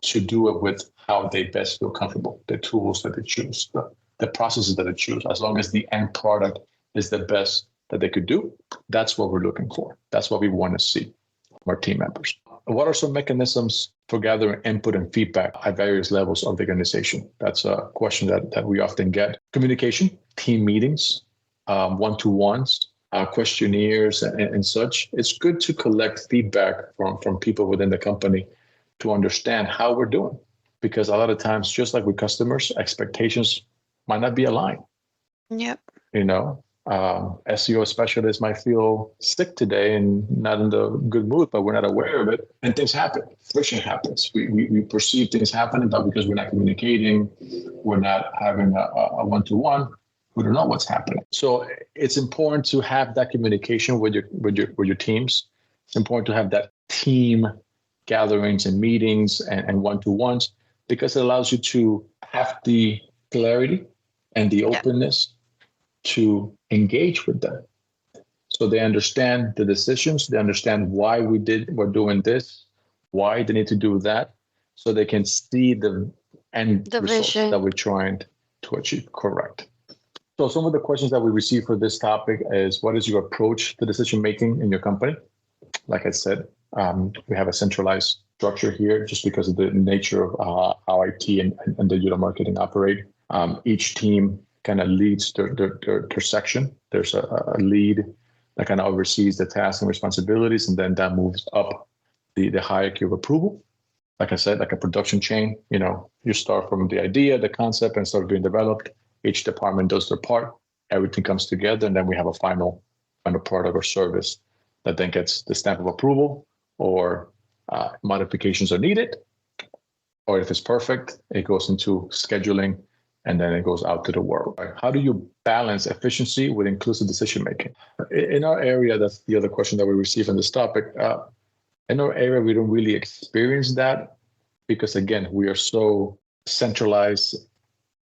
to do it with how they best feel comfortable, the tools that they choose, the processes that they choose, as long as the end product is the best that they could do. That's what we're looking for. That's what we want to see from our team members. What are some mechanisms for gathering input and feedback at various levels of the organization? That's a question that we often get. Communication, team meetings, one-to-ones, questionnaires and such. It's good to collect feedback from people within the company to understand how we're doing. Because a lot of times, just like with customers, expectations might not be aligned. Yep. SEO specialists might feel sick today and not in the good mood, but we're not aware of it. And things happen. Friction happens. We perceive things happening, but because we're not communicating, we're not having a one-to-one, we don't know what's happening. So it's important to have that communication with your teams. It's important to have that team gatherings and meetings and one-to-ones, because it allows you to have the clarity and the openness to engage with them. So they understand the decisions, they understand why we're doing this, why they need to do that, so they can see the end results vision that we're trying to achieve. Correct. So some of the questions that we receive for this topic is, what is your approach to decision making in your company? Like I said, we have a centralized structure here just because of the nature of how IT and digital marketing operate. Each team kind of leads their section. There's a lead that kind of oversees the tasks and responsibilities, and then that moves up the hierarchy of approval. Like I said, like a production chain, you start from the idea, the concept, and start being developed. Each department does their part. Everything comes together, and then we have a final product or service that then gets the stamp of approval, or modifications are needed, or if it's perfect, it goes into scheduling, and then it goes out to the world. Right? How do you balance efficiency with inclusive decision making? In our area, that's the other question that we receive on this topic. In our area, we don't really experience that because, again, we are so centralized,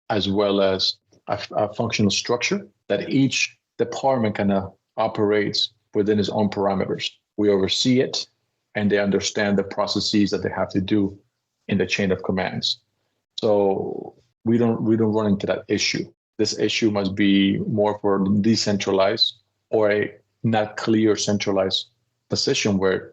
as well as a functional structure, that each department kind of operates within its own parameters. We oversee it, and they understand the processes that they have to do in the chain of commands. So we don't run into that issue. This issue must be more for decentralized or a not clear centralized position where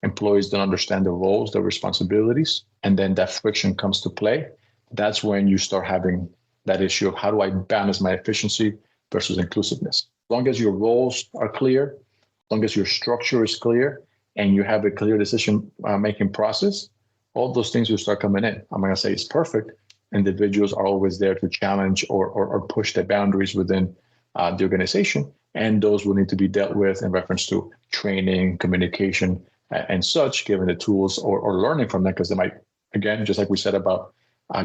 employees don't understand their roles, their responsibilities, and then that friction comes to play. That's when you start having that issue of, how do I balance my efficiency versus inclusiveness? As long as your roles are clear, as long as your structure is clear, and you have a clear decision making process, all those things will start coming in. I'm not going to say it's perfect. Individuals are always there to challenge or push the boundaries within the organization, and those will need to be dealt with in reference to training, communication, and such, given the tools or learning from them, because they might, again, just like we said about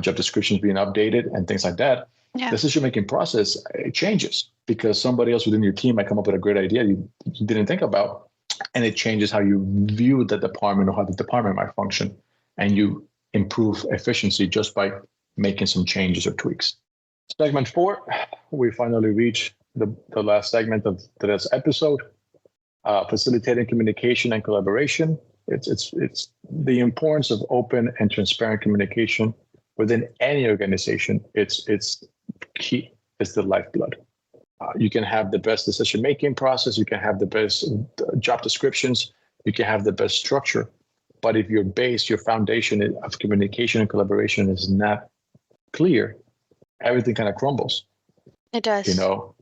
job descriptions being updated and things like that, the decision-making process, it changes because somebody else within your team might come up with a great idea you didn't think about, and it changes how you view the department or how the department might function, and you improve efficiency just by making some changes or tweaks. Segment 4, we finally reach the last segment of today's episode, facilitating communication and collaboration. It's the importance of open and transparent communication within any organization. It's key. It's the lifeblood. You can have the best decision-making process. You can have the best job descriptions. You can have the best structure. But if your base, your foundation of communication and collaboration is not clear, everything kind of crumbles. It does. You know,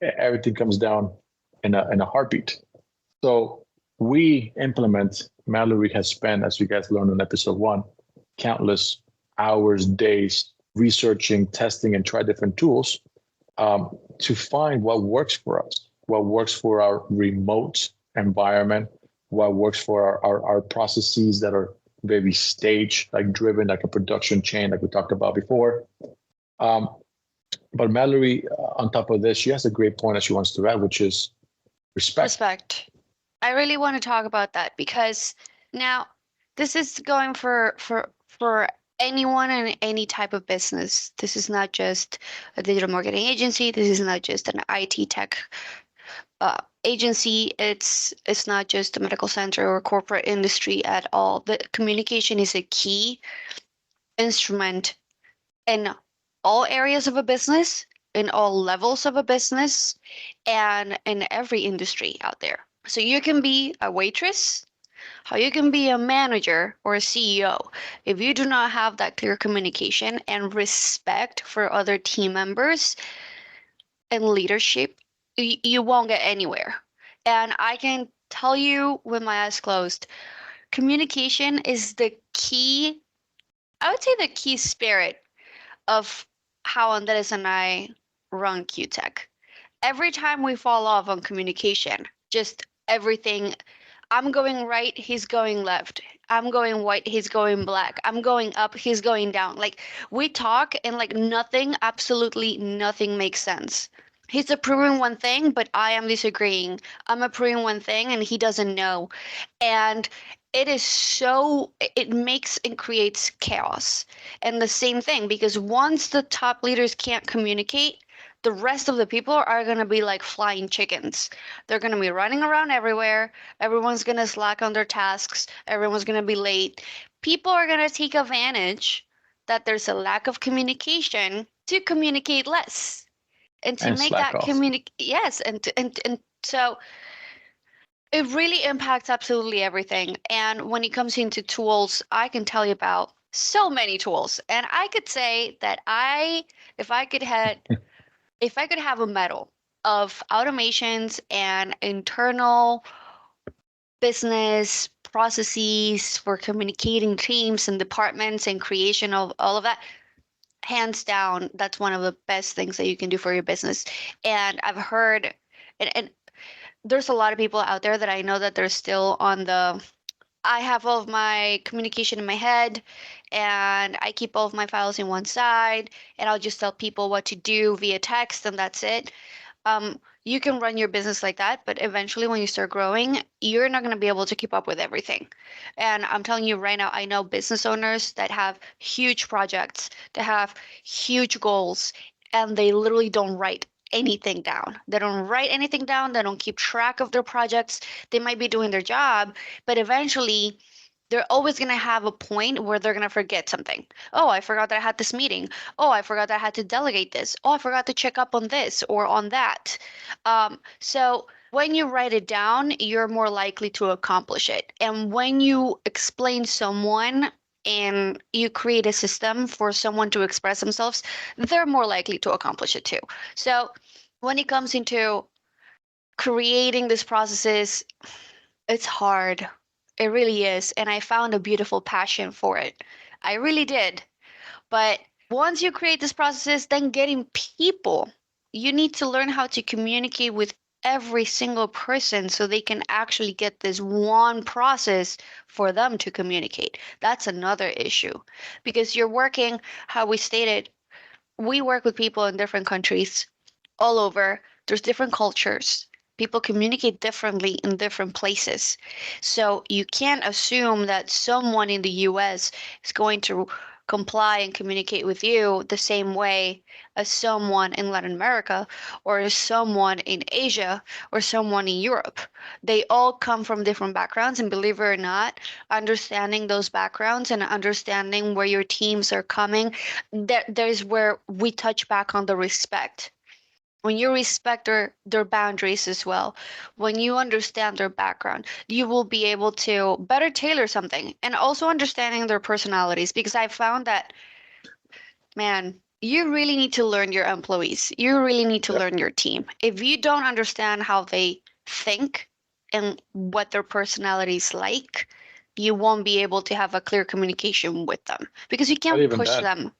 everything comes down in a heartbeat. So we implement. Mallory has spent, as you guys learned in episode 1, countless hours, days researching, testing, and try different tools to find what works for us, what works for our remote environment, what works for our processes that are very stage like driven, like a production chain, like we talked about before. But Mallory, on top of this, she has a great point that she wants to add, which is respect. Respect. I really want to talk about that because now this is going for anyone in any type of business. This is not just a digital marketing agency. This is not just an IT tech agency. It's not just a medical center or corporate industry at all. The communication is a key instrument in all areas of a business, in all levels of a business, and in every industry out there. So you can be a waitress, how you can be a manager or a CEO. If you do not have that clear communication and respect for other team members and leadership, you won't get anywhere. And I can tell you with my eyes closed, communication is the key, I would say the key spirit of how Andres and I run QTech. Every time we fall off on communication, just everything, I'm going right, he's going left. I'm going white, he's going black. I'm going up, he's going down. Like we talk and like nothing, absolutely nothing makes sense. He's approving one thing, but I am disagreeing. I'm approving one thing and he doesn't know. And it is so, it makes and creates chaos. And the same thing, because once the top leaders can't communicate, the rest of the people are going to be like flying chickens. They're going to be running around everywhere. Everyone's going to slack on their tasks. Everyone's going to be late. People are going to take advantage that there's a lack of communication to communicate less and to And make slack that off. yes, and so it really impacts absolutely everything. And when it comes into tools, I can tell you about so many tools. And I could say that if I could have a medal of automations and internal business processes for communicating teams and departments and creation of all of that, hands down, that's one of the best things that you can do for your business. And I've heard, and there's a lot of people out there that I know that they're still on the, I have all of my communication in my head and I keep all of my files in one side and I'll just tell people what to do via text and that's it. You can run your business like that, but eventually when you start growing, you're not going to be able to keep up with everything. And I'm telling you right now, I know business owners that have huge projects, that have huge goals, and they literally don't write anything down. They don't write anything down. They don't keep track of their projects. They might be doing their job, but eventually they're always going to have a point where they're going to forget something. Oh, I forgot that I had this meeting. Oh, I forgot that I had to delegate this. Oh, I forgot to check up on this or on that. So when you write it down, you're more likely to accomplish it. And when you explain someone and you create a system for someone to express themselves, they're more likely to accomplish it too. So when it comes into creating these processes, it's hard. It really is. And I found a beautiful passion for it. I really did. But once you create these processes, then getting people, you need to learn how to communicate with every single person so they can actually get this one process for them to communicate. That's another issue because you're working, how we stated, we work with people in different countries all over. There's different cultures. People communicate differently in different places. So you can't assume that someone in the US is going to comply and communicate with you the same way as someone in Latin America or as someone in Asia or someone in Europe. They all come from different backgrounds, and believe it or not, understanding those backgrounds and understanding where your teams are coming, there's where we touch back on the respect. When you respect their boundaries as well, when you understand their background, you will be able to better tailor something and also understanding their personalities. Because I found that, man, you really need to learn your employees. You really need to learn your team. If you don't understand how they think and what their personality is like, you won't be able to have a clear communication with them because you Not can't even push that. them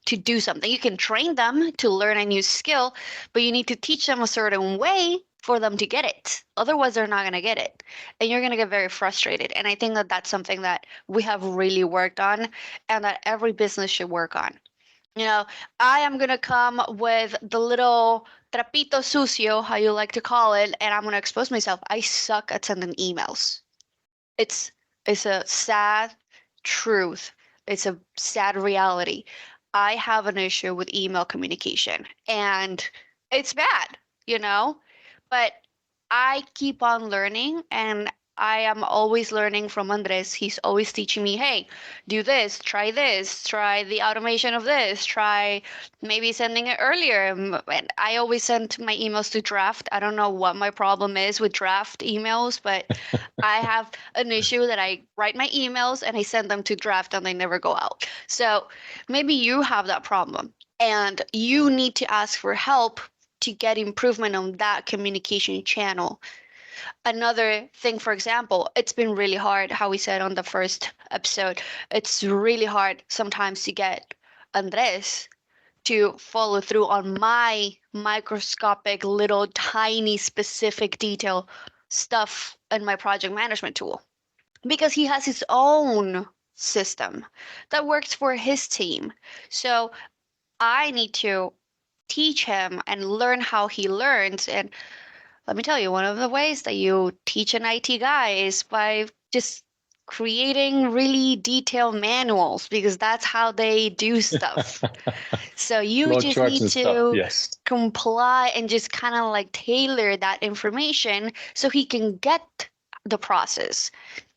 to do something. You can train them to learn a new skill, but you need to teach them a certain way for them to get it. Otherwise, they're not going to get it. And you're going to get very frustrated. And I think that that's something that we have really worked on and that every business should work on. You know, I am going to come with the little trapito sucio, how you like to call it, and I'm going to expose myself. I suck at sending emails. It's it's a sad truth. It's a sad reality. I have an issue with email communication and it's bad, you know? But I keep on learning and I am always learning from Andres. He's always teaching me, hey, do this, try the automation of this, try maybe sending it earlier. And I always send my emails to draft. I don't know what my problem is with draft emails, but I have an issue that I write my emails and I send them to draft and they never go out. So maybe you have that problem and you need to ask for help to get improvement on that communication channel. Another thing, for example, it's been really hard, how we said on the first episode, it's really hard sometimes to get Andres to follow through on my microscopic little tiny specific detail stuff in my project management tool because he has his own system that works for his team. So I need to teach him and learn how he learns. And let me tell you, one of the ways that you teach an IT guy is by just creating really detailed manuals because that's how they do stuff. So you Flow just charts need and stuff. to Yes. comply and just kind of like tailor that information so he can get the process.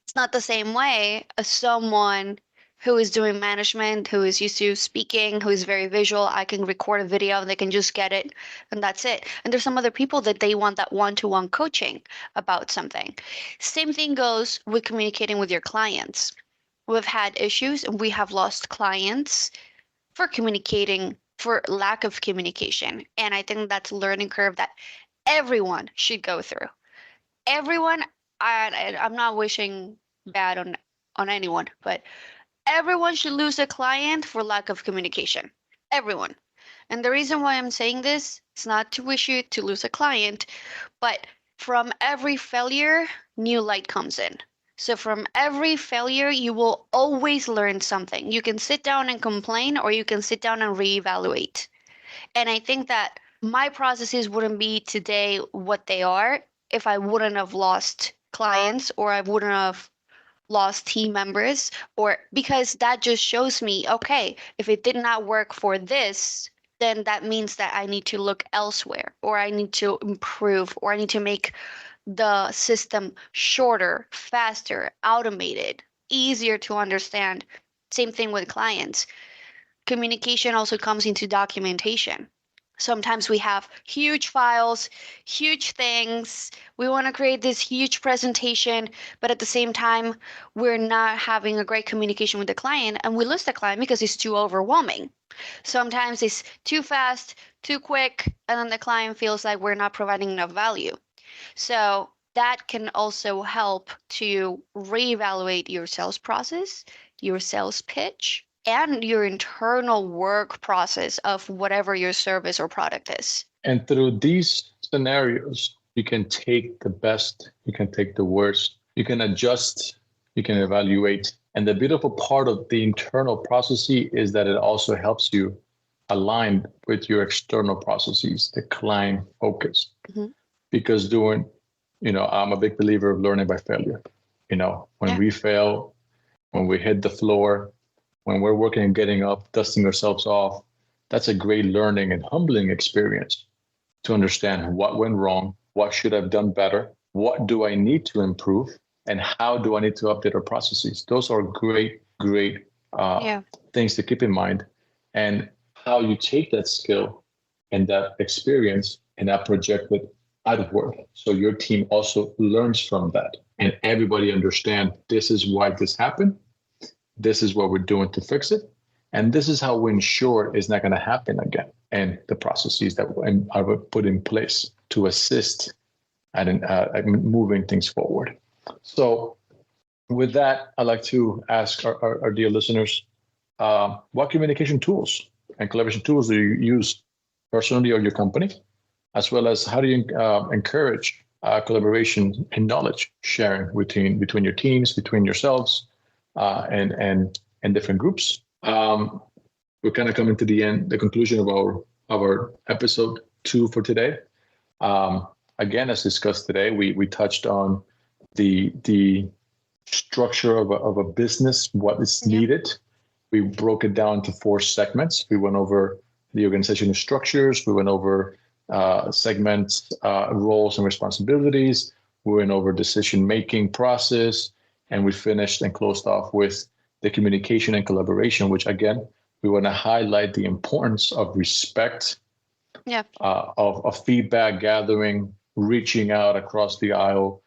It's not the same way as someone who is doing management, who is used to speaking, who is very visual. I can record a video and they can just get it and that's it. And there's some other people that they want that one-to-one coaching about something. Same thing goes with communicating with your clients. We've had issues and we have lost clients for communicating, for lack of communication. And I think that's a learning curve that everyone should go through. Everyone, I'm not wishing bad on anyone, but everyone should lose a client for lack of communication. Everyone. And the reason why I'm saying this is not to wish you to lose a client, but from every failure, new light comes in. So from every failure, you will always learn something. You can sit down and complain, or you can sit down and reevaluate. And I think that my processes wouldn't be today what they are if I wouldn't have lost clients or I wouldn't have lost team members, or because that just shows me, okay, if it did not work for this, then that means that I need to look elsewhere, or I need to improve, or I need to make the system shorter, faster, automated, easier to understand. Same thing with clients. Communication also comes into documentation. Sometimes we have huge files, huge things. We want to create this huge presentation, but at the same time, we're not having a great communication with the client, and we lose the client because it's too overwhelming. Sometimes it's too fast, too quick, and then the client feels like we're not providing enough value. So that can also help to reevaluate your sales process, your sales pitch, and your internal work process of whatever your service or product is. And through these scenarios, you can take the best, you can take the worst, you can adjust, you can evaluate. And the beautiful part of the internal processes is that it also helps you align with your external processes, the client focus. Mhm. Because I'm a big believer of learning by failure. When we fail, when we hit the floor, when we're working and getting up, dusting ourselves off, that's a great learning and humbling experience to understand what went wrong, what should I have done better, what do I need to improve, and how do I need to update our processes. Those are great things to keep in mind. And how you take that skill and that experience and that project it at work. So your team also learns from that. And everybody understands this is why this happened. This is what we're doing to fix it. And this is how we ensure it's not going to happen again. And the processes that are put in place to assist at moving things forward. So with that, I'd like to ask our dear listeners, what communication tools and collaboration tools do you use personally or your company, as well as how do you encourage collaboration and knowledge sharing between your teams, between yourselves, and different groups. We're kind of coming to the conclusion of our episode 2 for today. Again, as discussed today, we touched on the structure of a business, what is needed. We broke it down to 4 segments. We went over the organizational structures. We went over segments, roles and responsibilities. We went over decision-making process, and we finished and closed off with the communication and collaboration, which again, we want to highlight the importance of respect, of feedback gathering, reaching out across the aisle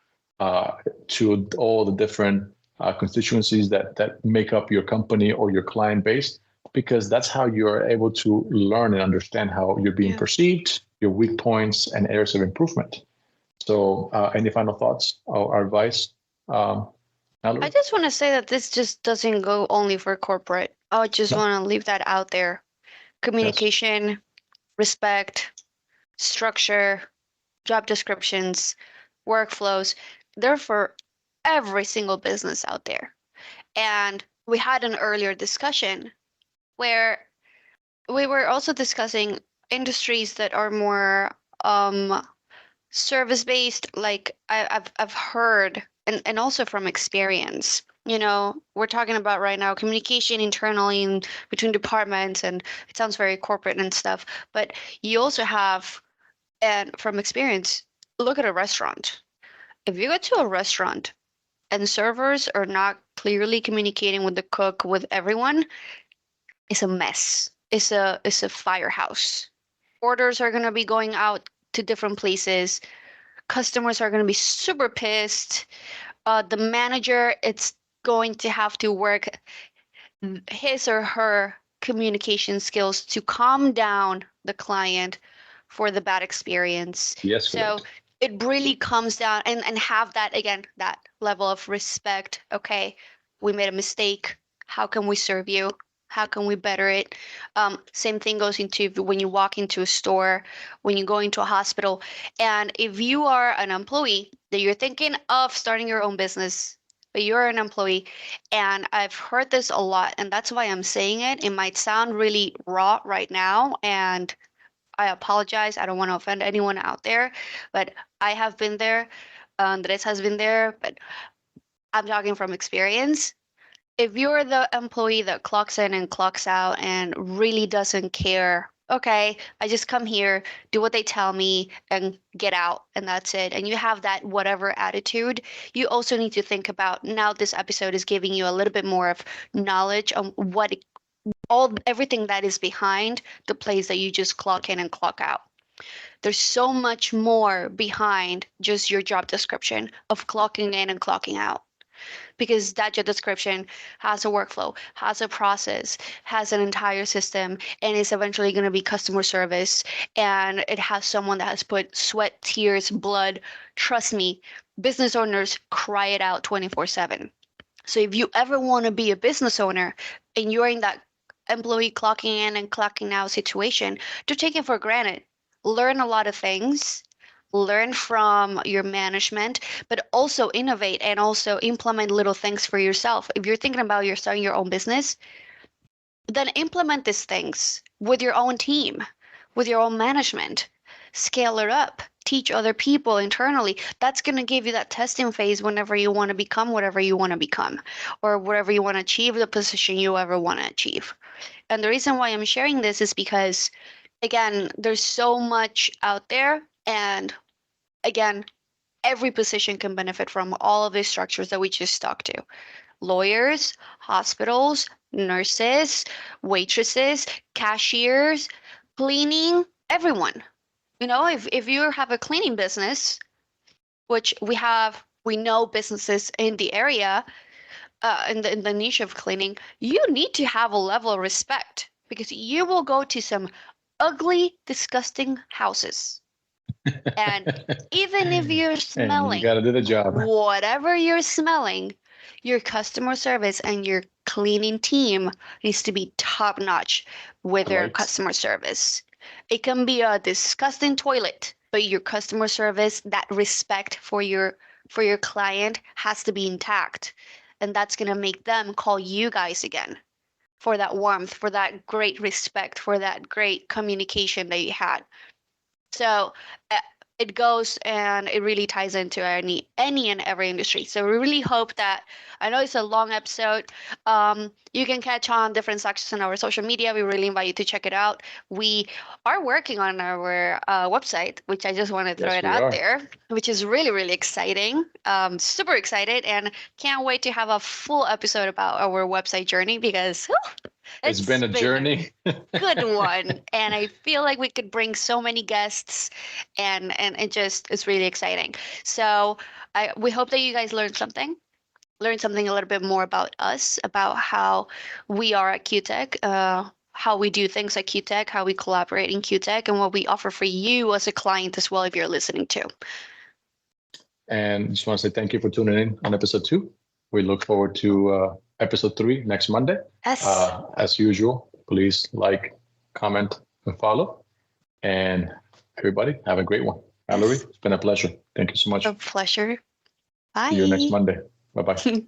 to all the different constituencies that make up your company or your client base, because that's how you're able to learn and understand how you're being perceived, your weak points and areas of improvement. So any final thoughts or advice? Mallory? I just want to say that this just doesn't go only for corporate. I just want to leave that out there. Communication, respect, structure, job descriptions, workflows, they're for every single business out there. And we had an earlier discussion where we were also discussing industries that are more service-based, like I've heard, and also from experience. We're talking about right now communication internally and between departments, and it sounds very corporate and stuff. But you also have, and from experience, look at a restaurant. If you go to a restaurant and servers are not clearly communicating with the cook, with everyone, it's a mess. It's a firehouse. Orders are going to be going out to different places. Customers are going to be super pissed. The manager, it's going to have to work his or her communication skills to calm down the client for the bad experience. Yes. So it really comes down and have that, again, that level of respect. Okay, we made a mistake. How can we serve you? How can we better it? Same thing goes into when you walk into a store, when you go into a hospital. And if you are an employee that you're thinking of starting your own business, but you're an employee, and I've heard this a lot, and that's why I'm saying it. It might sound really raw right now, and I apologize. I don't want to offend anyone out there, but I have been there. Andres has been there, but I'm talking from experience. If you're the employee that clocks in and clocks out and really doesn't care, okay, I just come here, do what they tell me, and get out, and that's it. And you have that whatever attitude, you also need to think about, now this episode is giving you a little bit more of knowledge on everything that is behind the place that you just clock in and clock out. There's so much more behind just your job description of clocking in and clocking out. Because that job description has a workflow, has a process, has an entire system, and is eventually going to be customer service. And it has someone that has put sweat, tears, blood. Trust me, business owners cry it out 24/7. So if you ever want to be a business owner and you're in that employee clocking in and clocking out situation, don't take it for granted. Learn a lot of things. Learn from your management, but also innovate and also implement little things for yourself. If you're thinking about you're starting your own business, then implement these things with your own team, with your own management. Scale it up. Teach other people internally. That's going to give you that testing phase whenever you want to become whatever you want to become, or whatever you want to achieve, the position you ever want to achieve. And the reason why I'm sharing this is because, again, there's so much out there. And again, every position can benefit from all of these structures that we just talked to. Lawyers, hospitals, nurses, waitresses, cashiers, cleaning, everyone. If you have a cleaning business, which we know businesses in the area, in the niche of cleaning, you need to have a level of respect because you will go to some ugly, disgusting houses. And even if you're And you smelling got to do the job. whatever you're smelling, your customer service and your cleaning team needs to be top notch with their Right. customer service. It can be a disgusting toilet, but your customer service, that respect for your client has to be intact. And that's going to make them call you guys again for that warmth, for that great respect, for that great communication that you had. So it goes and it really ties into any and every industry. So we really hope that I know it's a long episode. You can catch on different sections on our social media. We really invite you to check it out. We are working on our website, which I just want to throw Yes, it we out are. there, which is really, really exciting. Super excited and can't wait to have a full episode about our website journey because It's been a journey. good one. And I feel like we could bring so many guests and it just it's really exciting. So we hope that you guys learned something a little bit more about us, about how we are at QTech, how we do things at QTech, how we collaborate in QTech, and what we offer for you as a client as well if you're listening to. And just want to say thank you for tuning in on episode 2. We look forward to episode 3 next Monday. Yes. As usual, please like, comment, and follow. And everybody, have a great one. Mallory, it's been a pleasure. Thank you so much. A pleasure. Bye. See you next Monday. Bye-bye.